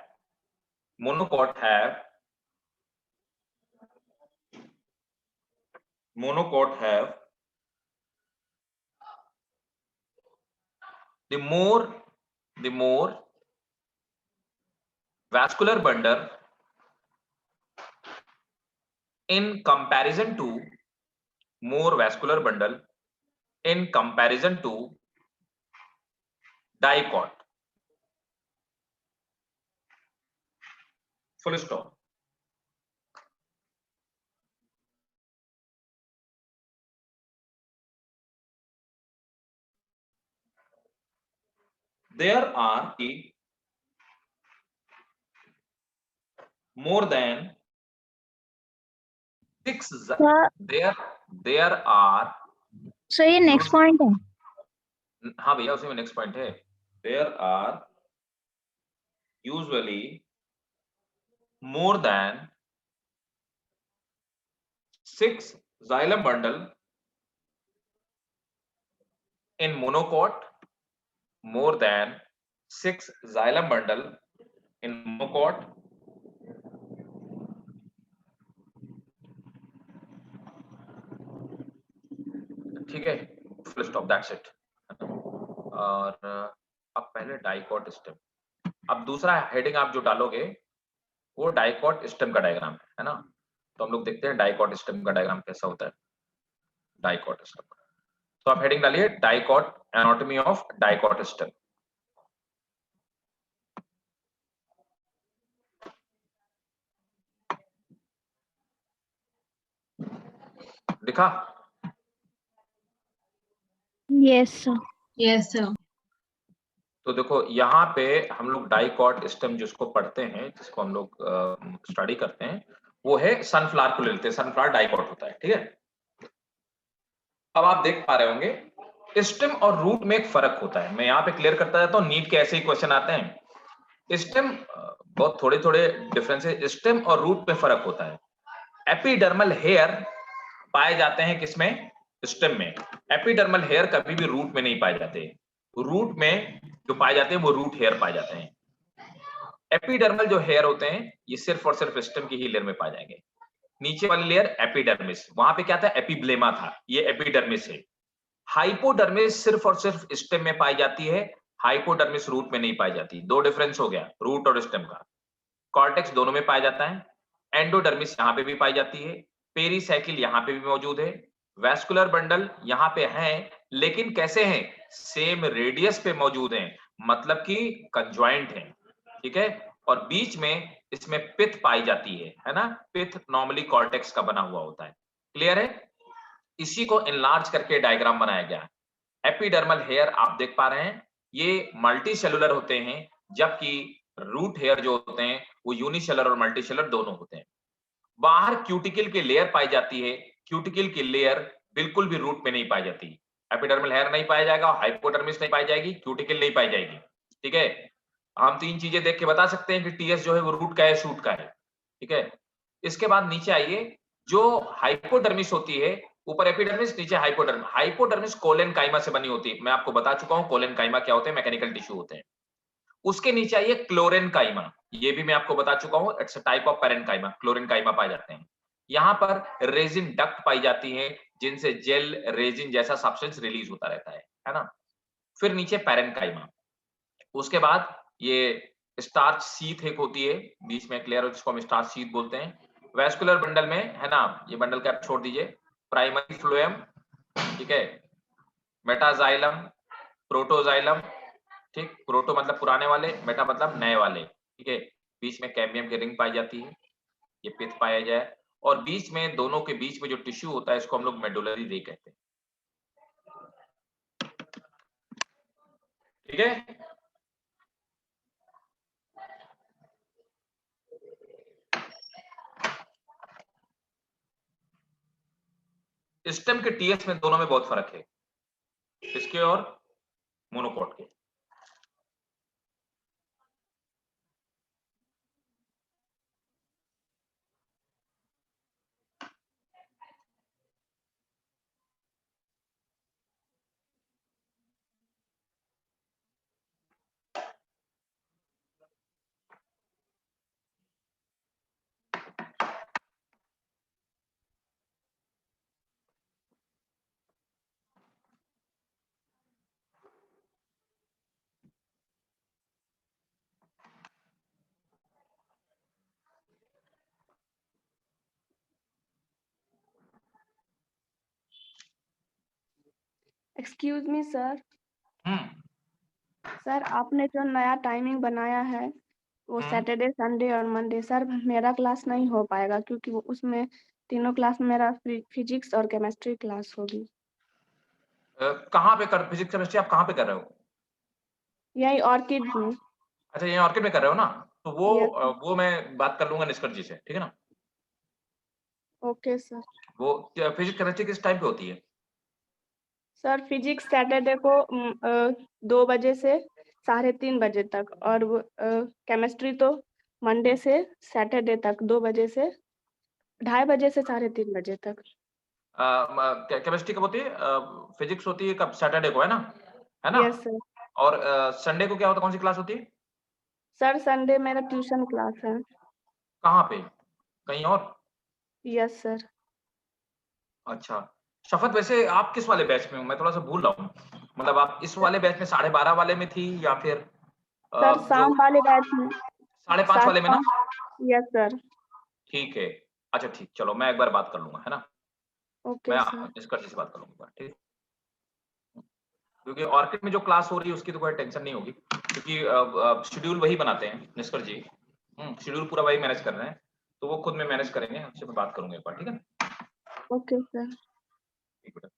S2: the more vascular bundle in comparison to dicot. Full stop. There are more than 6
S1: sir
S2: there are,
S1: sir ये next point है।
S2: हाँ भैया उसी में next point है, there are usually more than 6 xylem bundle in monocot, more than 6 xylem bundle in monocot, ठीक है, full stop, that's it. और अब पहले डाइकॉट स्टेम, अब दूसरा हेडिंग आप जो डालोगे वो डाइकॉट स्टेम का डायग्राम है ना, तो हम लोग देखते हैं डाइकॉट स्टेम का डायग्राम कैसा होता है। डाइकॉट स्टेम, तो आप हेडिंग डालिए dicot, anatomy of dicot stem. दिखा?
S1: Yes sir.
S4: Yes sir.
S2: तो देखो यहाँ पे हम लोग डाइकॉट स्टेम जिसको पढ़ते हैं, जिसको हम लोग स्टडी करते हैं, वो है सनफ्लावर को ले लेते हैं, सनफ्लावर डाइकॉट होता है, ठीक है। अब आप देख पा रहे होंगे स्टेम और रूट में एक फर्क होता है, मैं यहाँ पे क्लियर करता जाता हूँ, नीट के ऐसे ही क्वेश्चन आते हैं। स्टेम बहुत थोड़े डिफरेंस है, स्टेम और रूट में फर्क होता है। एपिडर्मल हेयर पाए जाते हैं किसमें? स्टेम में। एपिडर्मल हेयर कभी भी रूट में नहीं पाए जाते, रूट में जो पाए जाते हैं वो रूट हेयर पाए जाते हैं। एपिडर्मल जो हेयर होते हैं ये सिर्फ और सिर्फ स्टेम की ही लेयर में पाए जाएंगे। नीचे वाली लेयर एपिडर्मिस, वहां पे क्या था? एपिब्लेमा था, ये एपिडर्मिस है। हाइपोडर्मिस सिर्फ और सिर्फ स्टेम में पाई जाती है, हाइपोडर्मिस रूट में नहीं पाई जाती। दो डिफरेंस हो गया रूट और स्टेम का। कॉर्टेक्स दोनों में पाया जाता है, एंडोडर्मिस यहाँ पे भी पाई जाती है, पेरीसाइकिल यहाँ पे भी मौजूद है, वैस्कुलर बंडल यहाँ पे है, लेकिन कैसे हैं? सेम रेडियस पे मौजूद हैं, मतलब कि कंजॉइंट है, ठीक है। और बीच में इसमें पिथ पाई जाती है ना, पिथ नॉर्मली कॉर्टेक्स का बना हुआ होता है। क्लियर है? इसी को इनलार्ज करके डायग्राम बनाया गया है। एपिडर्मल हेयर आप देख पा रहे हैं ये मल्टी सेलुलर होते हैं, जबकि रूट हेयर जो होते हैं वो यूनिसेलुलर और मल्टी सेलुलर दोनों होते हैं। बाहर क्यूटिकल की लेयर पाई जाती है, क्यूटिकल की लेयर बिल्कुल भी रूट में नहीं पाई जाती। एपिडर्मल हेयर नहीं पाया जाएगा, हाइपोडर्मिस नहीं पाई जाएगी, क्यूटिकल नहीं पाई जाएगी, ठीक है। हम तीन चीजें देख के बता सकते हैं कि टीएस जो है वो रूट का है, शूट का है, ठीक है। इसके बाद नीचे आइए, जो हाइपोडर्मिस होती है, ऊपर एपिडर्मिस, नीचे हाइपोडर्मिस। हाइपोडर्मिस कोलेनकाइमा से बनी होती है। मैं आपको बता चुका हूं कोलेनकाइमा क्या होते हैं, मैकेनिकल टिश्यू होते हैं। उसके नीचे आइए क्लोरेनकाइमा, ये भी मैं आपको बता चुका हूं, it's a type of parenchyma. Chlorenchyma पाए जाते हैं। यहां पर रेजिन डक्ट पाई जाती है, जिनसे जेल रेजिन जैसा सब्सटेंस रिलीज होता रहता है ना। फिर नीचे पैरेनकाइमा। उसके बाद ये स्टार्च शीथ एक होती है, बीच में क्लियर हो, जिसको हम स्टार्च शीथ बोलते हैं। वेस्कुलर बंडल में है ना, ये बंडल कैप छोड़ दीजिए। प्राइमरी फ्लोएम, ठीक है, मेटाजाइलम, प्रोटोजाइलम, ठीक, प्रोटो मतलब पुराने वाले, मेटा मतलब नए वाले, ठीक है। बीच में कैम्बियम की रिंग पाई जाती है, ये पिथ पाया जाए, और बीच में, दोनों के बीच में जो टिश्यू होता है, इसको हम लोग मेडुलरी रे कहते हैं, ठीक है। स्टेम के टीएस में दोनों में बहुत फर्क है, इसके और मोनोकॉट के।
S3: Excuse me sir.
S2: Hmm
S3: sir आपने जो नया टाइमिंग बनाया है वो सैटरडे संडे और मंडे, सर मेरा क्लास नहीं हो पाएगा क्योंकि उसमें तीनों क्लास मेरा फिजिक्स और केमिस्ट्री क्लास होगी।
S2: कहाँ पे कर, फिजिक्स केमिस्ट्री आप कहाँ पे कर रहे हो?
S3: यही ऑर्किड में।
S2: अच्छा, ये ऑर्किड में कर रहे हो ना, तो
S3: यस
S2: वो मैं बात कर लूंगा निष्कर्ष जी से, ठीक है ना।
S3: Okay sir.
S2: वो फिजिक्स केमिस्ट्री किस टाइम पे होती है?
S3: सर फिजिक्स सैटरडे को 2 बजे से 3:30 बजे तक, और केमिस्ट्री तो मंडे से सैटरडे तक 2 बजे से 2:30 बजे से 3:30 बजे तक।
S2: केमिस्ट्री कब होती है? फिजिक्स होती है कब? सैटरडे को, है ना।
S3: Yes sir.
S2: और संडे को क्या होता है, कौन सी क्लास होती है?
S3: सर संडे मेरा ट्यूशन क्लास है।
S2: कहाँ पे, कहीं और?
S3: Yes sir.
S2: अच्छा, शफत वैसे आप किस वाले बैच में हो? मैं थोड़ा सा भूल रहा हूँ, मतलब आप इस वाले बैच में 12:30 वाले में थी, या फिर
S3: सर
S2: जो
S3: शाम वाले बैच में
S2: 5:30
S3: सात
S2: वाले में ना?
S3: 5। Yes sir.
S2: ठीक है। अच्छा ठीक, चलो मैं एक बार बात कर लूंगा, है ना।
S3: ओके
S2: मैं
S3: सर।
S2: निष्कर्ष जी से बात कर लूंगा, ठीक है। क्योंकि ऑर्किड में जो क्लास हो रही है उसकी तो कोई टेंशन नहीं होगी, क्योंकि शेड्यूल वही बनाते हैं निष्कर्ष जी। शेड्यूल पूरा वही मैनेज कर रहे हैं, तो वो खुद में मैनेज करेंगे, हमसे मैं बात करूंगा एक बार, ठीक है।
S3: Okay sir.
S2: ठीक बेटा।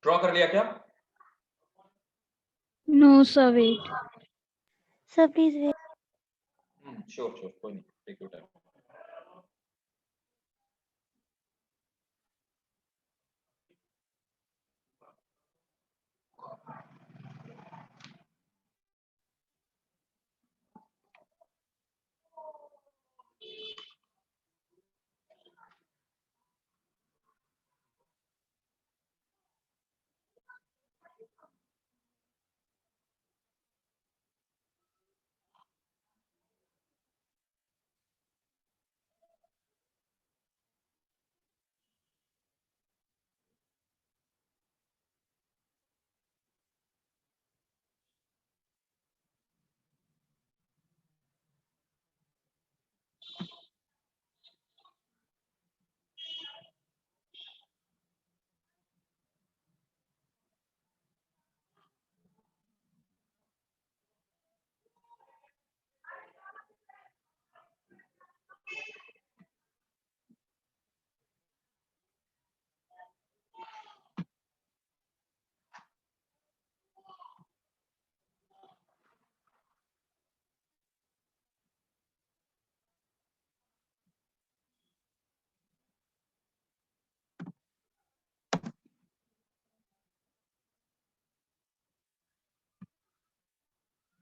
S2: ड्रॉ कर लिया क्या?
S1: No, sir, wait.
S5: Sir, please wait.
S2: Sure sure, कोई नहीं, टेक योर टाइम।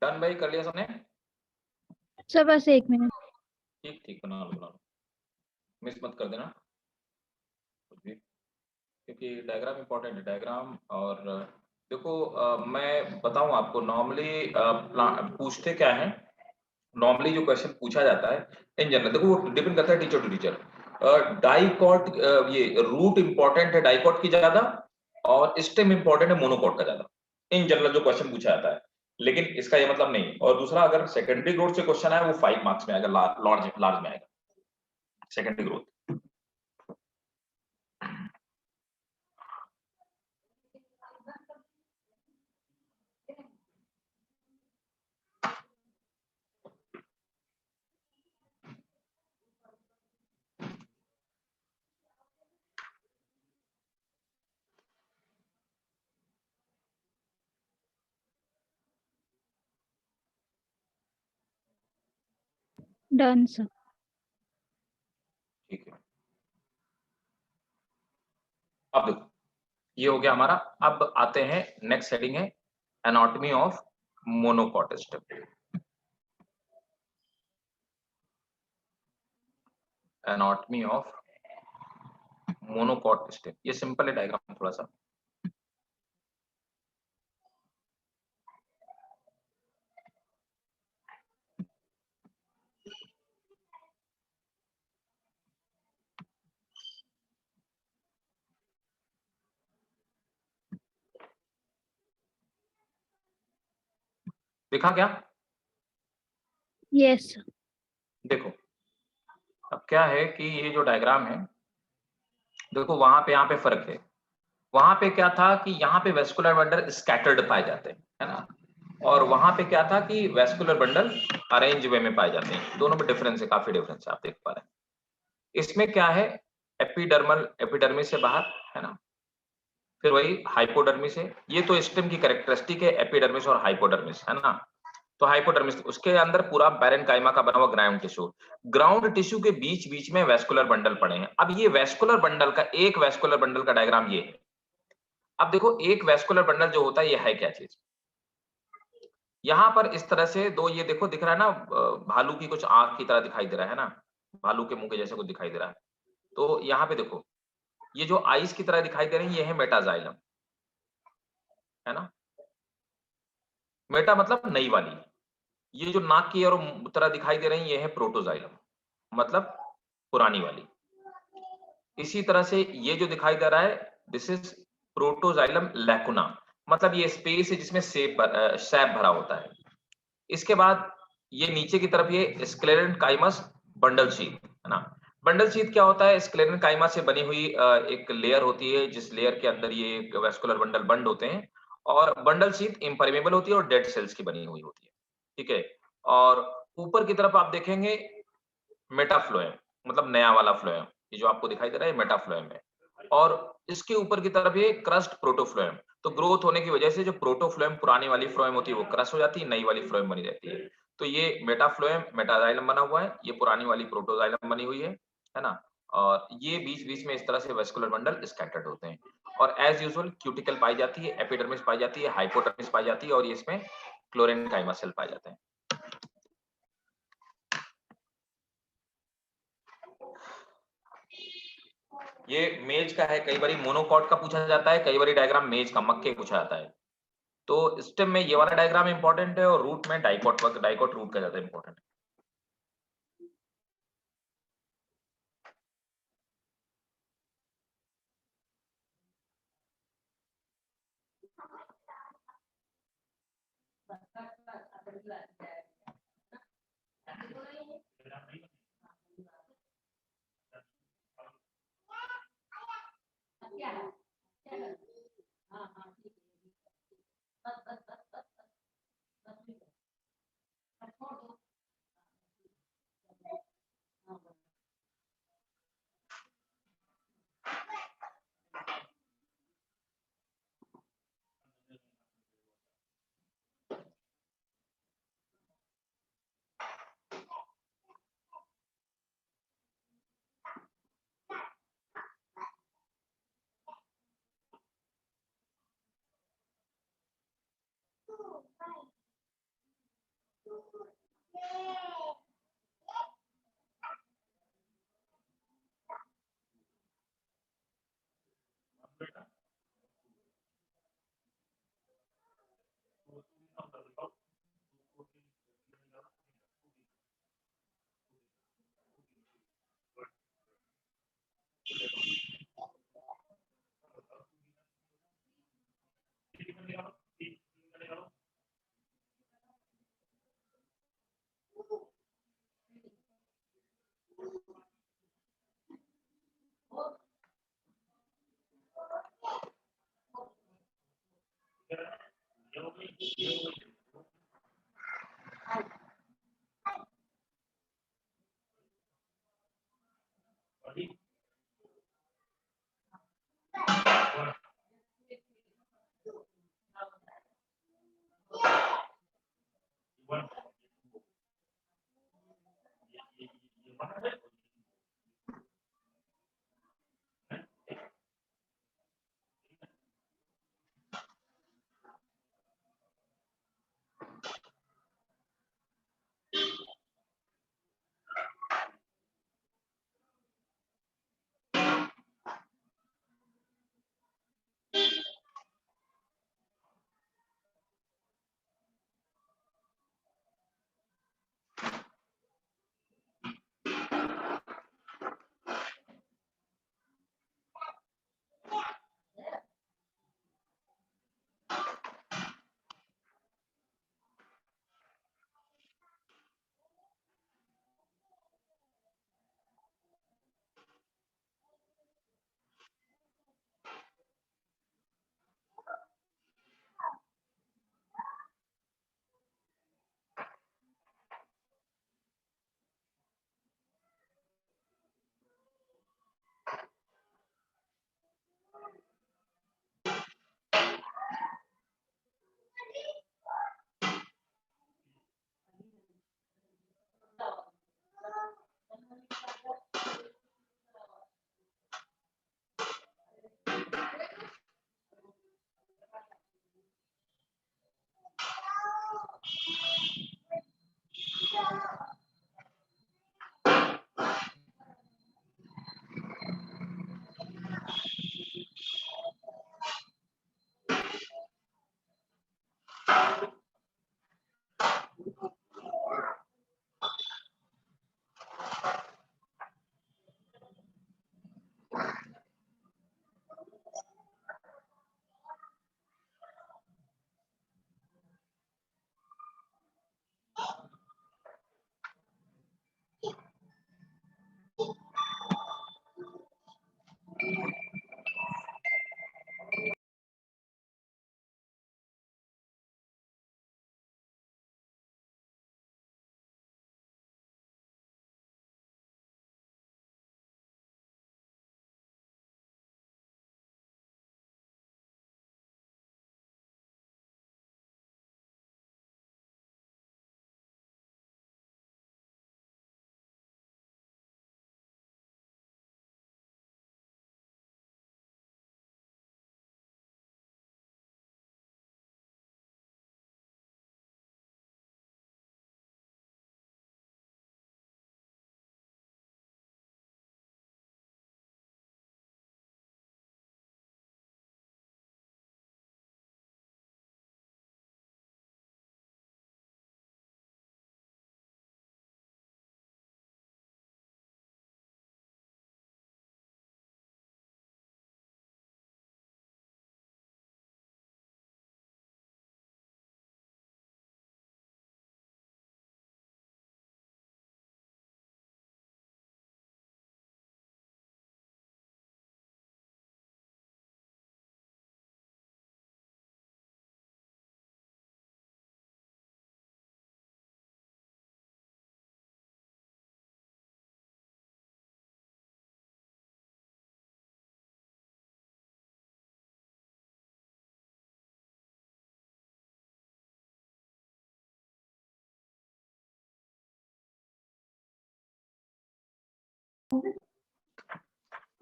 S2: डन भाई, कर लिया सबने?
S1: सर बस 1 मिनट।
S2: ठीक ठीक, बना लो, मिस मत कर देना कुछ भी, क्योंकि डायग्राम इंपॉर्टेंट है। डायग्राम और देखो मैं बताऊं आपको, नॉर्मली पूछते क्या है, नॉर्मली जो क्वेश्चन पूछा जाता है इन जनरल, देखो वो डिपेंड करता है टीचर टू टीचर। डाइकॉट, ये रूट इंपॉर्टेंट है डाइकॉट की ज्यादा, और स्टेम इंपॉर्टेंट है मोनोकॉट का ज्यादा, इन जनरल जो क्वेश्चन पूछा जाता है। लेकिन इसका ये मतलब नहीं। और दूसरा, अगर सेकेंडरी ग्रोथ से क्वेश्चन आए वो 5 मार्क्स में आएगा, लार्ज में आएगा सेकेंडरी ग्रोथ।
S1: Done sir.
S2: ठीक है, अब देखो ये हो गया हमारा। अब आते हैं, नेक्स्ट हेडिंग है anatomy of monocot stem. Anatomy of monocot stem, ये सिंपल है डायग्राम थोड़ा सा। दिखा क्या?
S1: Yes sir.
S2: देखो अब क्या है कि ये जो डायग्राम है, देखो वहां पे यहाँ पे फर्क है। वहां पे क्या था कि यहाँ पे वेस्कुलर बंडल स्कैटर्ड पाए जाते हैं, है ना, और वहां पे क्या था कि वेस्कुलर बंडल अरेंज वे में पाए जाते हैं। दोनों में डिफरेंस है, काफी डिफरेंस है, आप देख पा रहे हैं। इसमें क्या है, एपिडर्मल, एपिडर्मिस से बाहर, है ना, फिर वही हाइपोडर्मिस है। ये तो स्टेम की कैरेक्टरिस्टिक है, एपिडर्मिस और हाइपोडर्मिस, है ना। तो हाइपोडर्मिस, उसके अंदर पूरा पैरेन्काइमा का बना हुआ ग्राउंड टिश्यू, ग्राउंड टिश्यू के बीच बीच में वेस्कुलर बंडल पड़े हैं। अब ये वेस्कुलर बंडल का, एक वेस्कुलर बंडल का डायग्राम ये है। अब देखो एक वेस्कुलर बंडल जो होता है ये है क्या चीज, यहां पर इस तरह से दो, ये देखो दिख रहा है ना, भालू की कुछ आंख की तरह दिखाई दे रहा है ना, भालू के मुंह के जैसे कुछ दिखाई दे रहा है। तो यहाँ पे देखो, ये जो आइस की तरह दिखाई दे रही है, ये है मेटाजाइलम, है ना। मेटा मतलब नई वाली। ये जो नाक की और तरह दिखाई दे रही है, ये है प्रोटोजाइलम, मतलब पुरानी वाली। इसी तरह से ये जो दिखाई दे रहा है, दिस इज प्रोटोजाइलम लैकुना, मतलब ये स्पेस है जिसमें सैप भरा होता है। इसके बाद ये नीचे की तरफ ये स्क्लेरेंकाइमस बंडल शीथ, है ना। बंडल शीथ क्या होता है? स्क्लेरेंकाइमा से बनी हुई एक लेयर होती है, जिस लेयर के अंदर ये वेस्कुलर बंडल बंड होते हैं, और बंडल शीथ इम्परमेबल होती है और डेड सेल्स की बनी हुई होती है, ठीक है। और ऊपर की तरफ आप देखेंगे मेटाफ्लोएम, मतलब नया वाला फ्लोएम, ये जो आपको दिखाई दे रहा है मेटाफ्लोएम है। और इसके ऊपर की तरफ ये क्रस्ट प्रोटोफ्लोएम। तो ग्रोथ होने की वजह से जो प्रोटोफ्लोएम पुरानी वाली फ्लोएम होती है वो क्रश हो जाती है, नई वाली फ्लोएम बनी रहती है। तो ये मेटाफ्लोएम मेटाजाइलम बना हुआ है, ये पुरानी वाली प्रोटोजाइलम बनी हुई है ना। और ये बीच बीच में इस तरह से वेस्कुलर बंडल स्कैटर्ड होते हैं। और एज यूजुअल क्यूटिकल पाई जाती है, एपिडर्मिस पाई जाती है, हाइपोडर्मिस पाई जाती है, और ये इसमें क्लोरेनकाइमा सेल पाए जाते हैं। ये मेज का है, कई बार मोनोकॉट का पूछा जाता है, कई बार डायग्राम मेज का मक्के पूछा जाता है। तो स्टेम में ये वाला डायग्राम इंपॉर्टेंट है, और रूट में डाइकॉट रूट का ज्यादा इंपॉर्टेंट है।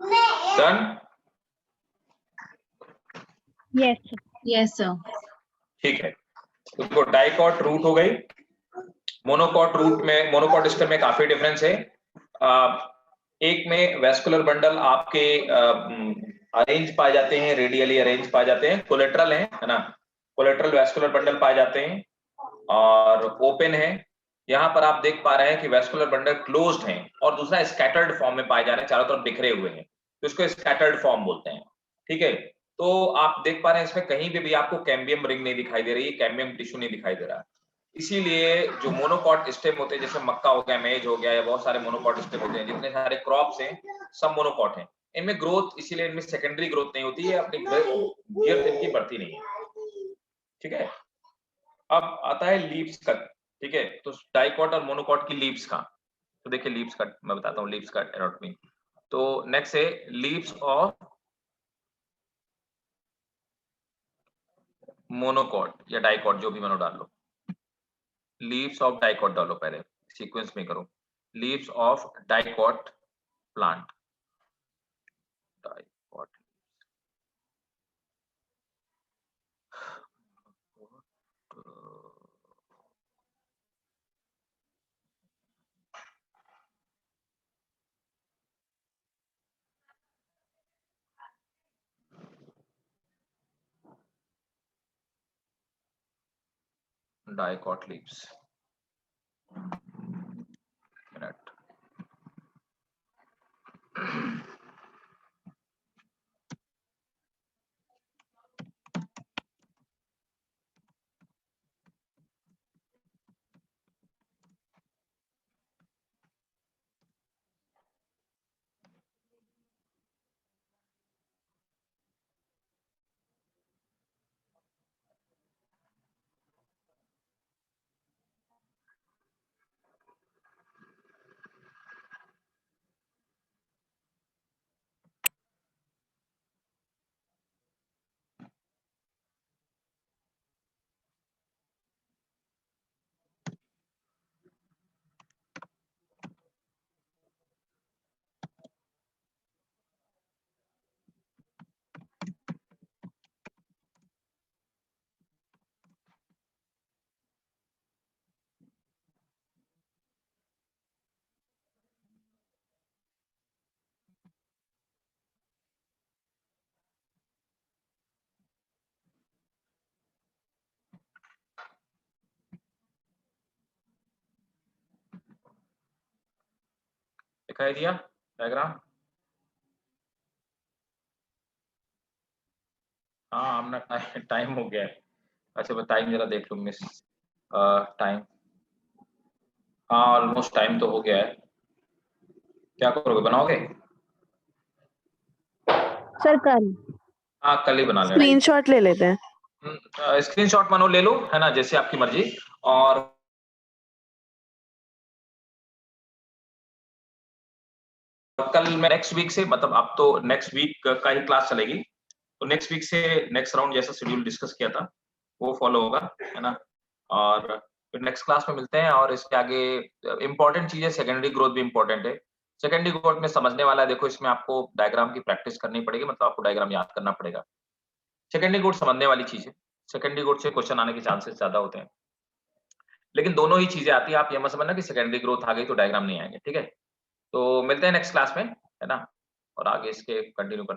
S2: Done?
S1: Yes, sir.
S4: Yes, sir.
S2: ठीक है, तो डाइकॉट रूट हो गई। मोनोकॉट रूट में, मोनोकॉट स्टेम में काफी डिफरेंस है। एक में वेस्कुलर बंडल आपके अरेंज पाए जाते हैं, रेडियली अरेंज पाए जाते हैं, कोलेट्रल है ना, कोलेट्रल वेस्कुलर बंडल पाए जाते हैं और ओपन है। यहाँ पर आप देख पा रहे हैं कि वेस्कुलर बंडल क्लोज्ड हैं और दूसरा स्कैटर्ड फॉर्म में पाए जा रहे हैं, चारों तरफ बिखरे हुए हैं, तो इसको स्कैटर्ड फॉर्म बोलते हैं। ठीक है, तो आप देख पा रहे हैं इसमें कहीं भी आपको कैम्बियम रिंग नहीं दिखाई दे रही है, कैम्बियम टिश्यू नहीं दिखाई दे रहा है। इसीलिए जो मोनोकॉट स्टेम होते हैं, जैसे मक्का हो गया, मेज हो गया, या बहुत सारे मोनोकॉट स्टेम होते हैं, जितने सारे क्रॉप्स हैं सब मोनोकॉट हैं। इनमें ग्रोथ, इसीलिए इनमें सेकेंडरी ग्रोथ नहीं होती है, अपनी गियर्स इनकी बढ़ती नहीं है। ठीक है, अब आता है लीव्स कट। ठीक है, तो डाइकॉट और मोनोकॉट की लीव्स का, तो देखिए लीव्स कट मैं बताता हूँ, लीव्स कट एनाटॉमी। तो नेक्स्ट है लीव्स ऑफ मोनोकॉट या डाइकॉट, जो भी मानो डाल लो। लीव्स ऑफ डाइकॉट डालो, पहले सीक्वेंस में करो। Leaves of dicot plant, dicot dicot leaves. Minute, दिखाई दिया डायग्राम? हाँ, हमने टाइम हो गया है। अच्छा, मैं टाइम जरा देख लूँ मिस, टाइम, हाँ ऑलमोस्ट टाइम तो हो गया है। क्या करोगे, बनाओगे?
S1: सर कल।
S2: हाँ, कल ही बना लेना।
S3: स्क्रीनशॉट ले लेते हैं।
S2: स्क्रीनशॉट मानो ले लो, है ना, जैसे आपकी मर्जी। और कल मैं नेक्स्ट वीक से, मतलब अब तो नेक्स्ट वीक का ही क्लास चलेगी, तो नेक्स्ट वीक से नेक्स्ट राउंड जैसा शेड्यूल डिस्कस किया था वो फॉलो होगा, है ना। और फिर नेक्स्ट क्लास में मिलते हैं। और इसके आगे इंपॉर्टेंट चीज है, सेकेंडरी ग्रोथ भी इंपॉर्टेंट है। सेकेंडरी ग्रोथ में समझने वाला है, देखो इसमें आपको डायग्राम की प्रैक्टिस करनी पड़ेगी, मतलब आपको डायग्राम याद करना पड़ेगा। सेकेंडरी ग्रोथ समझने वाली चीज है, सेकेंडरी ग्रोथ से क्वेश्चन आने के चांसेस ज्यादा होते हैं, लेकिन दोनों ही चीजें आती है। आप ये मत समझना कि सेकेंडरी ग्रोथ आ गई तो डायग्राम नहीं आएंगे। ठीक है, तो मिलते हैं नेक्स्ट क्लास में, है ना, और आगे इसके कंटिन्यू करते हैं।